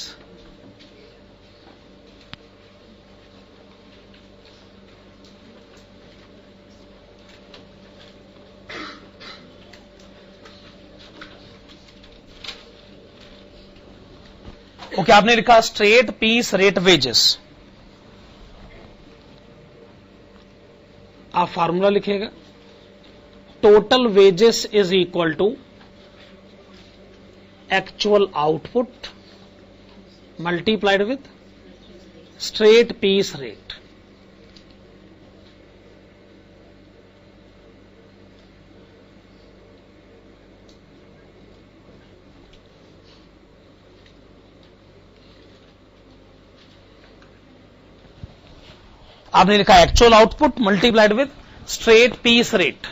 Okay, आपने लिखा स्ट्रेट पीस रेट वेजेस। आप फार्मूला लिखिएगा, total wages is equal to actual output multiplied with straight piece rate. आपने लिखा actual output multiplied with straight piece rate.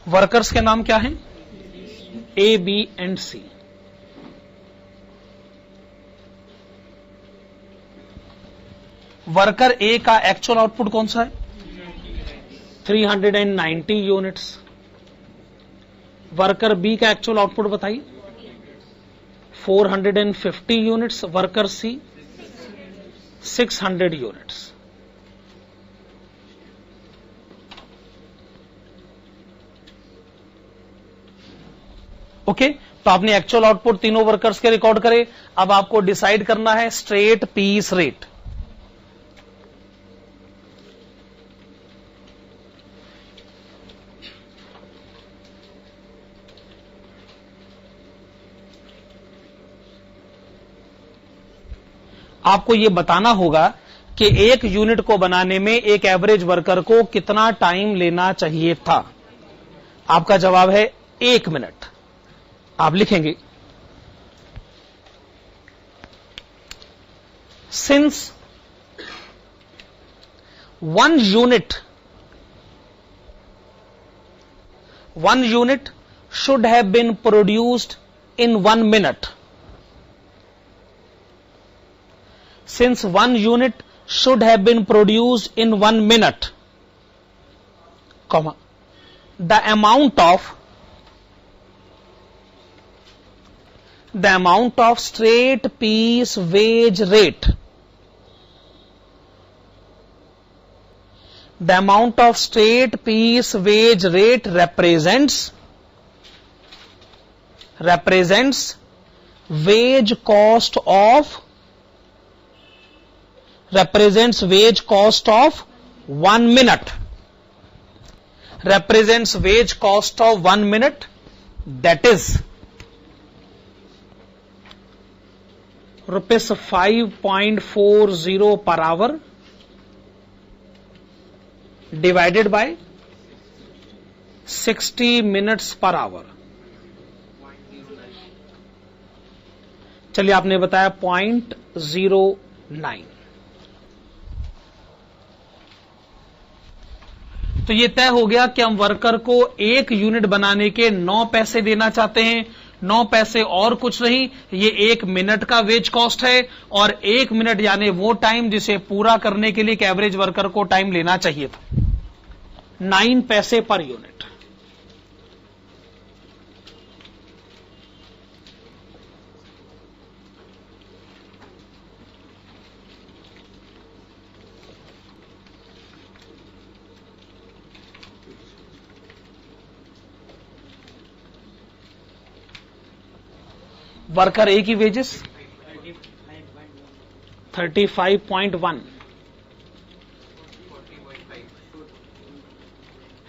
Workers के नाम क्या हैं? A, B and C. Worker A का actual output कौन सा है? 390 यूनिट्स। वर्कर बी का एक्चुअल आउटपुट बताइए। 450 units. Worker C 600 units. Okay, तो आपने एक्चुअल आउटपुट तीनों वर्कर्स के रिकॉर्ड करे। अब आपको डिसाइड करना है स्ट्रेट पीस रेट। आपको यह बताना होगा कि एक यूनिट को बनाने में एक एवरेज वर्कर को कितना टाइम लेना चाहिए था। आपका जवाब है 1 मिनट। आप लिखेंगे since 1 unit should have been produced in 1 minute. Since 1 unit should have been produced in 1 minute, comma, the amount of the amount of straight piece wage rate, the amount of straight piece wage rate represents wage cost of 1 minute, represents wage cost of 1 minute, that is rupees 5.40 per hour divided by 60 minutes per hour. चलिए, आपने बताया 0.09. तो ये तय हो गया कि हम वर्कर को 1 यूनिट बनाने के 9 पैसे देना चाहते हैं. 9 पैसे और कुछ नहीं, ये 1 मिनट का वेज कॉस्ट है, और 1 मिनट यानी वो टाइम जिसे पूरा करने के लिए एक एवरेज वर्कर को टाइम लेना चाहिए था. 9 पैसे पर यूनिट. वर्कर ए की वेजेस 35.1,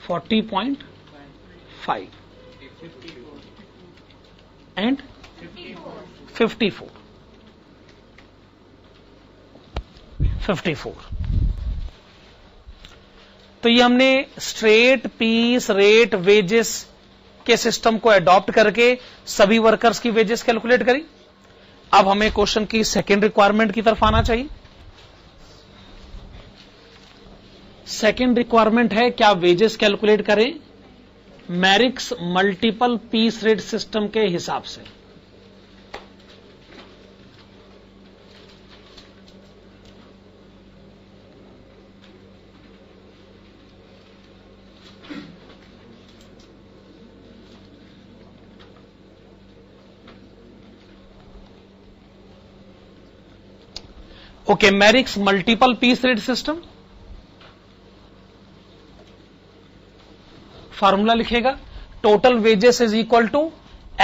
40.5 एंड 54. तो ये हमने स्ट्रेट पीस रेट वेजेस के सिस्टम को अडॉप्ट करके सभी वर्कर्स की वेजेस कैलकुलेट करी. अब हमें क्वेश्चन की सेकेंड रिक्वायरमेंट की तरफ आना चाहिए. सेकेंड रिक्वायरमेंट है क्या वेजेस कैलकुलेट करें Merrick's multiple piece rate system के हिसाब से. Okay, Merrick's multiple piece rate system. Formula लिखेगा total wages is equal to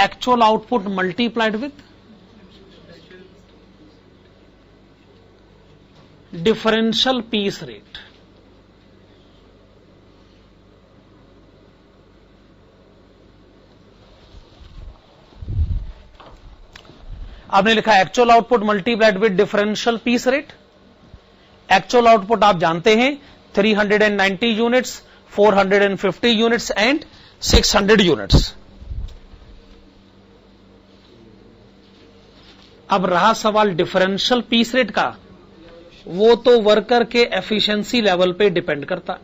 actual output multiplied with differential piece rate. आपने लिखा actual output multiplied with differential piece rate. Actual output आप जानते हैं 390 units, 450 units and 600 units. अब रहा सवाल differential piece rate का, वो तो वर्कर के एफिशिएंसी लेवल पे डिपेंड करता.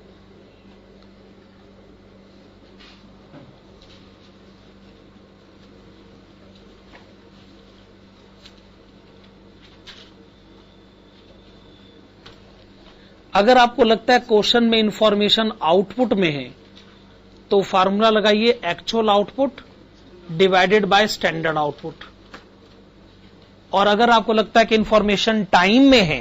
अगर आपको लगता है क्वेश्चन में इंफॉर्मेशन आउटपुट में है तो फार्मूला लगाइए actual output divided by standard output. और अगर आपको लगता है कि इंफॉर्मेशन टाइम में है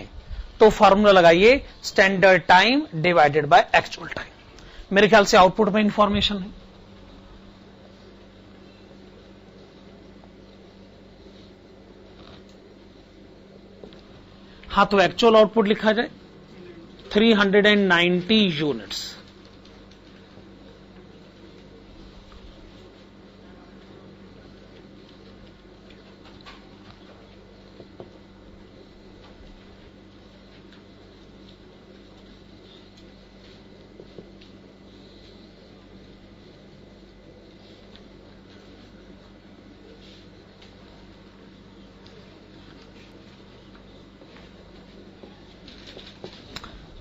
तो फार्मूला लगाइए standard time divided by actual time. मेरे ख्याल से आउटपुट में इंफॉर्मेशन है. हां, तो एक्चुअल आउटपुट लिखा जाए 390 यूनिट्स.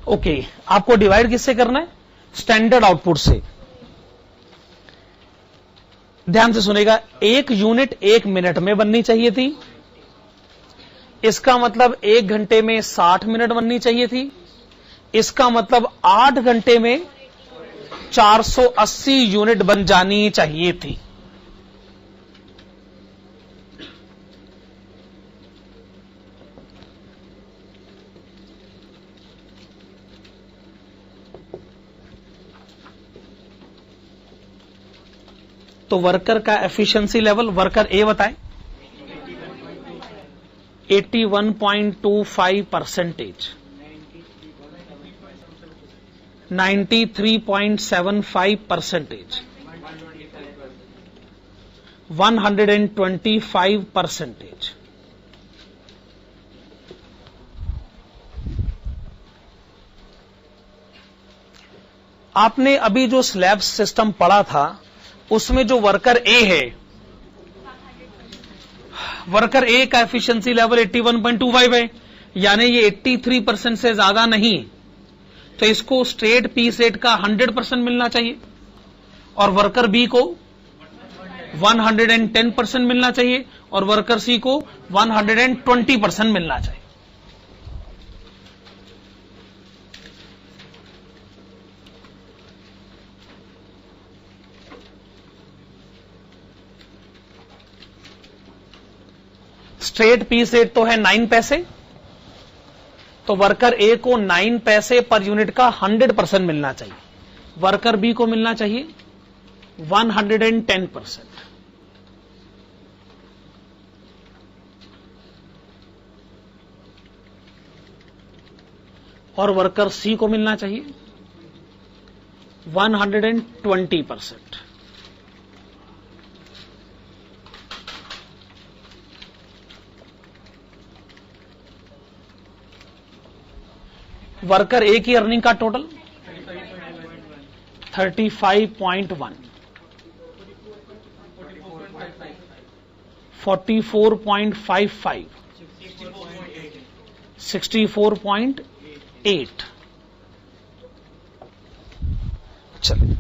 ओके, आपको डिवाइड किससे करना है? स्टैंडर्ड आउटपुट से. ध्यान से सुनेगा, 1 यूनिट 1 मिनट में बननी चाहिए थी. इसका मतलब 1 घंटे में 60 मिनट बननी चाहिए थी. इसका मतलब 8 घंटे में 480 यूनिट बन जानी चाहिए थी. तो वर्कर का एफिशिएंसी लेवल, वर्कर ए बताएं, 81.25%, 93.75%, 125%। आपने अभी जो स्लैब सिस्टम पढ़ा था उसमें जो वर्कर ए है, वर्कर ए का एफिशिएंसी लेवल 81.25 है, यानी ये 83% से ज्यादा नहीं, तो इसको स्ट्रेट पीस रेट का 100% मिलना चाहिए, और वर्कर बी को 110% मिलना चाहिए, और वर्कर सी को 120% मिलना चाहिए। स्ट्रेट पीस रेट तो है 9 पैसे, तो वर्कर ए को 9 पैसे पर यूनिट का 100% मिलना चाहिए, वर्कर बी को मिलना चाहिए 110%। और वर्कर सी को मिलना चाहिए 120%। वर्कर ए की अर्निंग का टोटल 35.1, 44.55, 64.8। चलिए,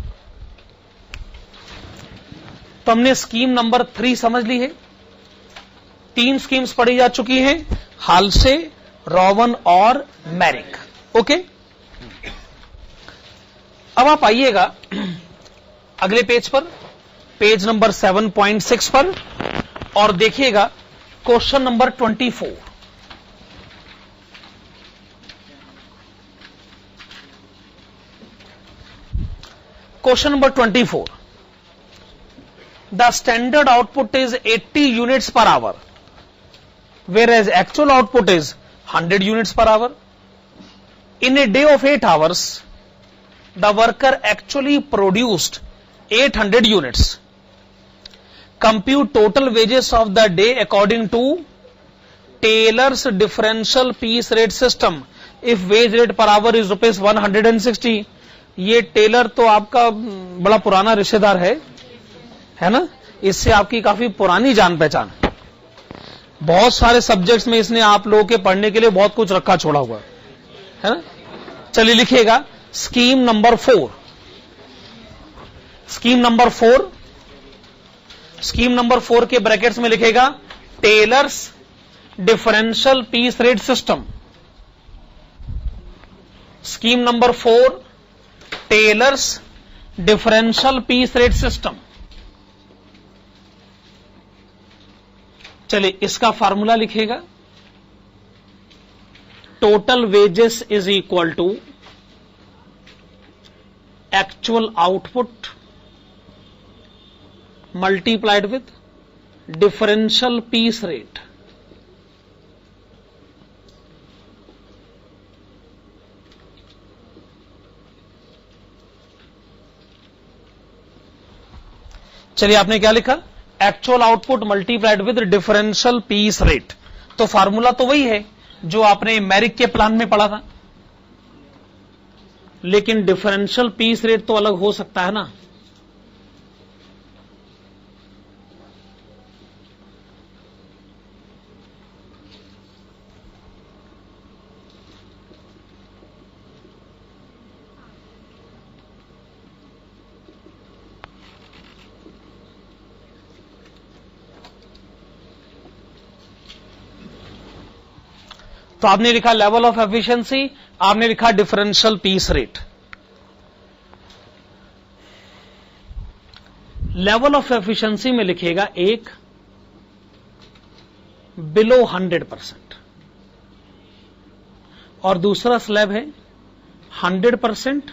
तो हमने स्कीम नंबर 3 समझ ली है। 3 स्कीम्स पढ़ी जा चुकी हैं, हाल्से, रोवन और मैरिक। ओके, अब आप आइएगा अगले पेज पर, पेज नंबर 7.6 पर, और देखिएगा question number 24। Question number 24, the standard output is 80 units per hour, whereas actual output is 100 units per hour. In a day of 8 hours, the worker actually produced 800 units. Compute total wages of the day according to Taylor's differential piece rate system. If wage rate per hour is rupees 160, ये Taylor तो आपका बड़ा पुराना रिश्तेदार है ना, इससे आपकी काफी पुरानी जान पहचान, बहुत सारे सब्जेक्ट्स में इसने आप लोगों के पढ़ने के लिए बहुत कुछ रखा छोड़ा हुआ है ना। चलिए लिखिएगा scheme number 4। Scheme number 4, scheme number 4 के ब्रैकेट्स में लिखेगा Taylor's differential piece rate system. Scheme number 4, Taylor's differential piece rate system. चलिए इसका फार्मूला लिखेगा, total wages is equal to actual output multiplied with differential piece rate। चलिए आपने क्या लिखा, actual output multiplied with differential piece rate. तो formula तो वही है जो आपने मैरिक के प्लान में पढ़ा था, लेकिन डिफरेंशियल पीस रेट तो अलग हो सकता है ना। तो आपने लिखा लेवल ऑफ एफिशिएंसी, आपने लिखा differential piece rate. Level of efficiency में लिखेगा एक बिलो 100% और दूसरा स्लैब है 100%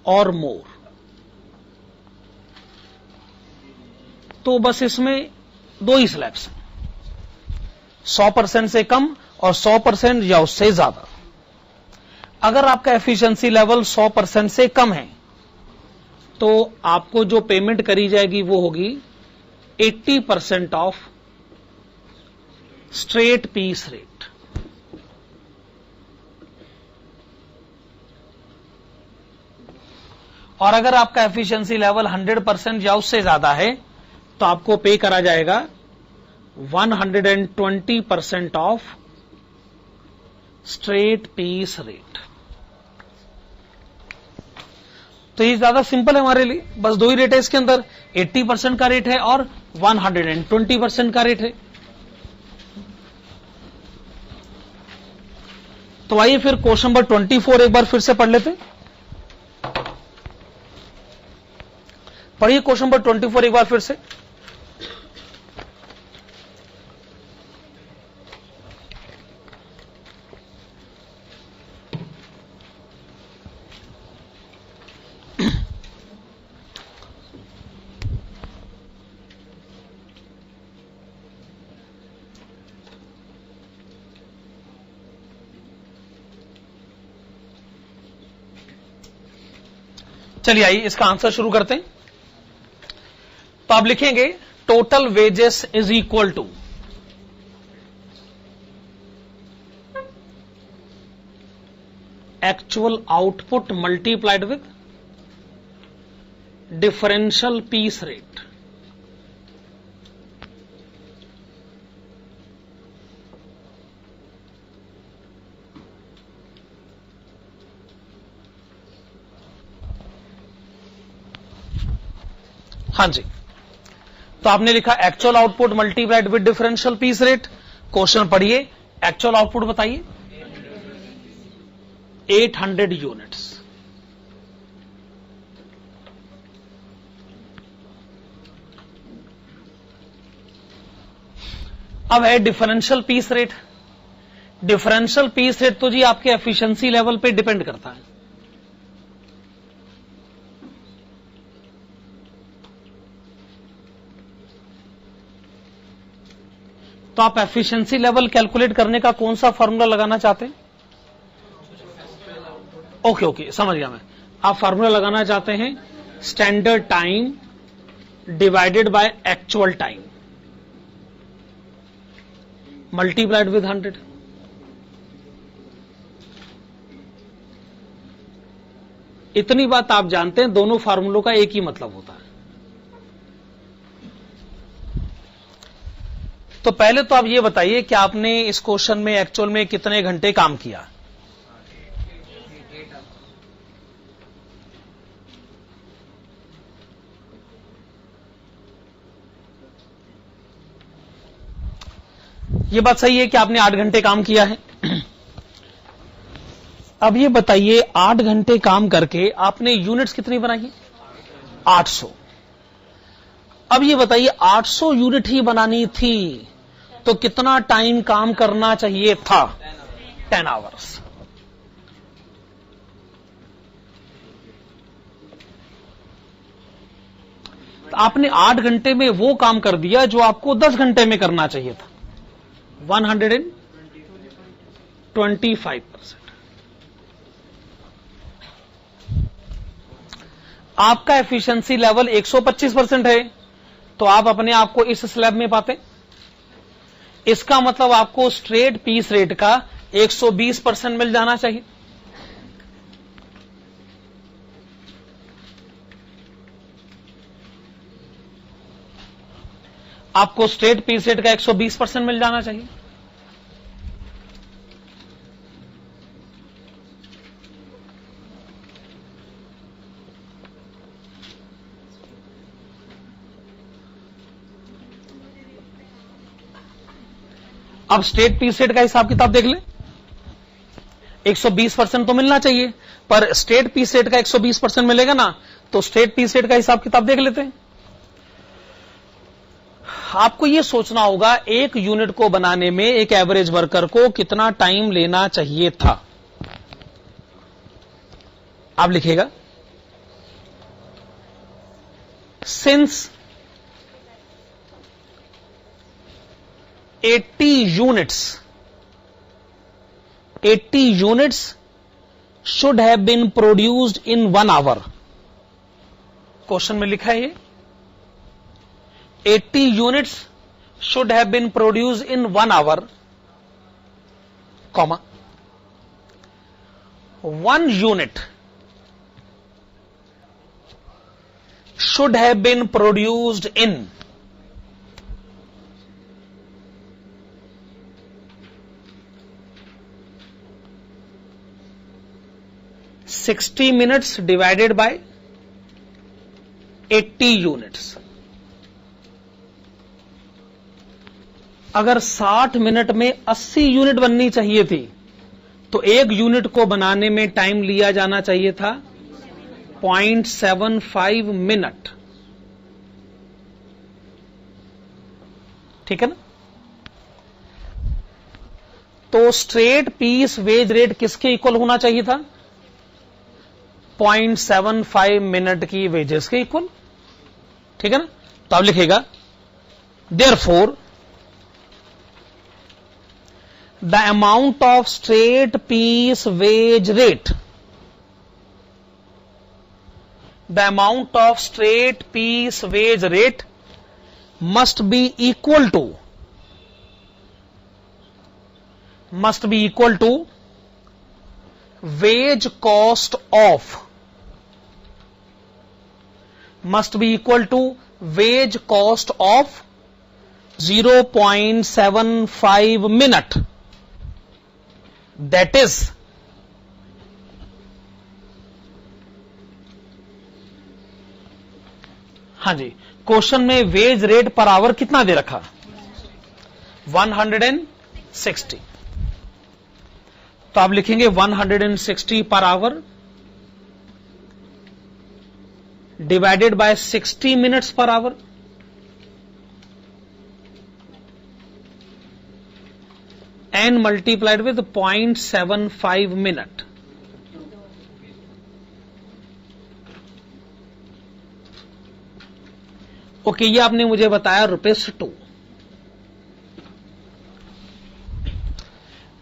और मोर। तो बस इसमें दो ही स्लैब्स हैं, 100% से कम और 100% या उससे ज्यादा। अगर आपका एफिशिएंसी लेवल 100% से कम है तो आपको जो पेमेंट करी जाएगी वो होगी 80% ऑफ स्ट्रेट पीस रेट। और अगर आपका एफिशिएंसी लेवल 100% या उससे ज्यादा है तो आपको पे करा जाएगा 120% ऑफ स्ट्रेट पीस रेट। तो ये ज्यादा सिंपल है हमारे लिए, बस दो ही रेट है इसके अंदर, 80% का रेट है और 120% का रेट है। तो आइए फिर क्वेश्चन नंबर 24 एक बार फिर से पढ़ लेते। पढ़िए क्वेश्चन नंबर 24 एक बार फिर से। चलिए आइए इसका आंसर शुरू करते हैं। तो आप लिखेंगे total wages is equal to actual output multiplied with differential piece rate. हाँ जी, तो आपने लिखा actual output multiplied with differential piece rate. Question पढ़िए, एक्चुअल आउटपुट बताइए 800 यूनिट्स। अब है differential piece rate. Differential piece rate तो जी आपके एफिशिएंसी लेवल पे डिपेंड करता है। तो आप एफिशिएंसी लेवल कैलकुलेट करने का कौन सा फॉर्मूला लगाना चाहते हैं? ओके समझ गया मैं। आप फॉर्मूला लगाना चाहते हैं standard time divided by actual time multiplied with 100। इतनी बात आप जानते हैं, दोनों फार्मूलों का एक ही मतलब होता है। तो पहले तो आप ये बताइए कि आपने इस क्वेश्चन में एक्चुअल में कितने घंटे काम किया? ये बात सही है कि आपने 8 घंटे काम किया है। अब ये बताइए 8 घंटे काम करके आपने यूनिट्स कितनी बनाई? 800। अब ये बताइए 800 यूनिट ही बनानी थी तो कितना टाइम काम करना चाहिए था? 10 आवर्स। तो आपने 8 घंटे में वो काम कर दिया जो आपको 10 घंटे में करना चाहिए था, 125%। आपका एफिशिएंसी लेवल 125% है तो आप अपने आप को इस स्लैब में पाते। इसका मतलब आपको स्ट्रेट पीस रेट का 120% मिल जाना चाहिए। आपको स्ट्रेट पीस रेट का 120% मिल जाना चाहिए। अब स्ट्रेट पीस रेट का हिसाब किताब देख लें। 120% तो मिलना चाहिए, पर स्ट्रेट पीस रेट का 120% मिलेगा ना, तो स्ट्रेट पीस रेट का हिसाब किताब देख लेते हैं। आपको यह सोचना होगा एक यूनिट को बनाने में एक एवरेज वर्कर को कितना टाइम लेना चाहिए था। आप लिखिएगा since 80 units should have been produced in 1 hour. Question में लिखा है ये 80 units should have been produced in 1 hour, comma 1 unit should have been produced in 60 minutes divided by 80 units. अगर 60 मिनट में 80 यूनिट बननी चाहिए थी तो एक यूनिट को बनाने में टाइम लिया जाना चाहिए था 0.75 मिनट. ठीक है ना? तो स्ट्रेट पीस वेज रेट किसके इक्वल होना चाहिए था? 0.75 मिनट की वेजेस के इक्वल. ठीक है ना? तो आप लिखेगा therefore the amount of straight piece wage rate, the amount of straight piece wage rate must be equal to wage cost of 0.75 minute. That is हाँ जी, क्वेश्चन में वेज रेट पर आवर कितना दे रखा? 160. तो आप लिखेंगे 160 per our divided by 60 minutes per hour. And multiplied with 0.75 minute. Okay, ये आपने मुझे बताया ₹2.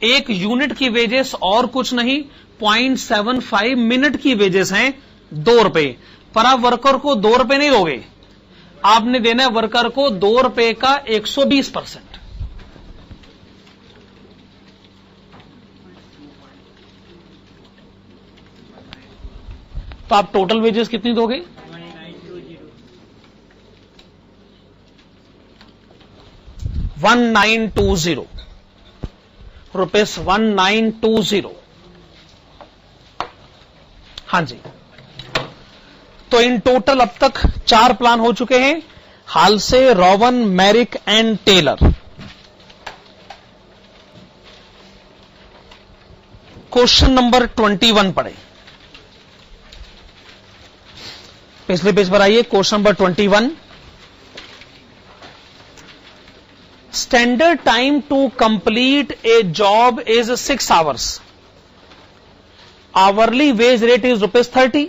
एक यूनिट की वेजेस और कुछ नहीं 0.75 मिनट की वेजेस हैं ₹2. पर आप वर्कर को ₹2 नहीं दोगे, आपने देना है वर्कर को ₹2 का 120%. तो आप टोटल वेजेस कितनी दोगे? 1920 रुपीस 1920. हाँ जी. तो इन टोटल अब तक 4 प्लान हो चुके हैं हाल से, Rowan, Merrick and Taylor. Question number 21 पढ़े. पिछले पेज पर आइए. Question number 21. Standard time to complete a job is 6 hours. Hourly wage rate is ₹30.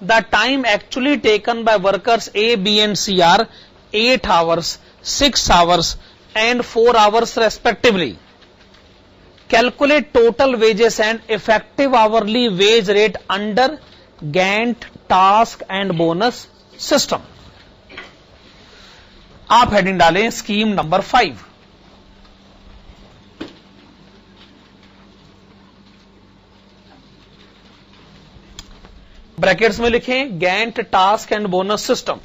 The time actually taken by workers A, B and C are 8 hours, 6 hours and 4 hours respectively. Calculate total wages and effective hourly wage rate under Gantt task and bonus system. आप heading डालें scheme number 5. Brackets में लिखें Gantt task and bonus system.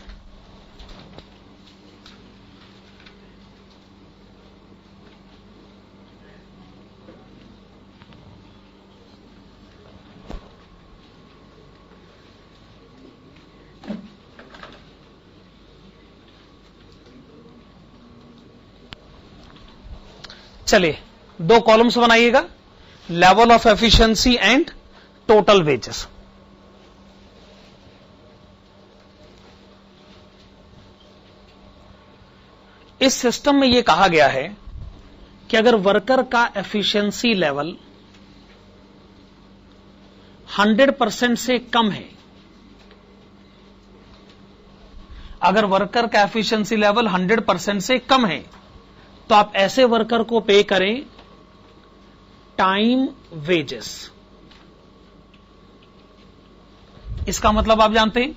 चलिए 2 columns बनाइएगा, level of efficiency and total wages. इस system में यह कहा गया है कि अगर वर्कर का एफिशिएंसी लेवल 100% से कम है, अगर वर्कर का एफिशिएंसी लेवल 100% से कम है तो आप ऐसे वर्कर को पे करें टाइम वेजेस। इसका मतलब आप जानते हैं,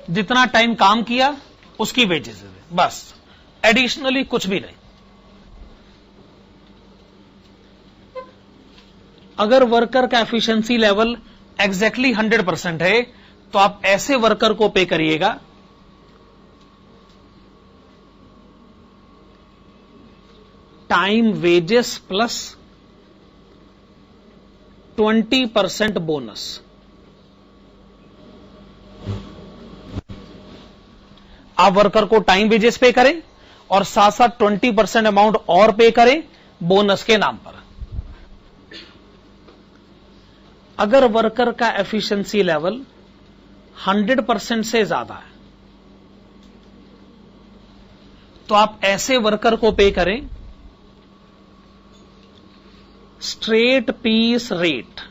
जितना टाइम काम किया उसकी वेजेस है, बस, एडिशनली कुछ भी नहीं। अगर वर्कर का एफिशिएंसी लेवल एग्जैक्टली 100% है तो आप ऐसे वर्कर को पे करिएगा टाइम वेजेस प्लस 20% बोनस। आप वर्कर को टाइम वेजेस पे करें और साथ साथ 20% अमाउंट और पे करें बोनस के नाम पर। अगर वर्कर का एफिशिएंसी लेवल 100% से ज्यादा है तो आप ऐसे वर्कर को पे करें स्ट्रेट पीस रेट।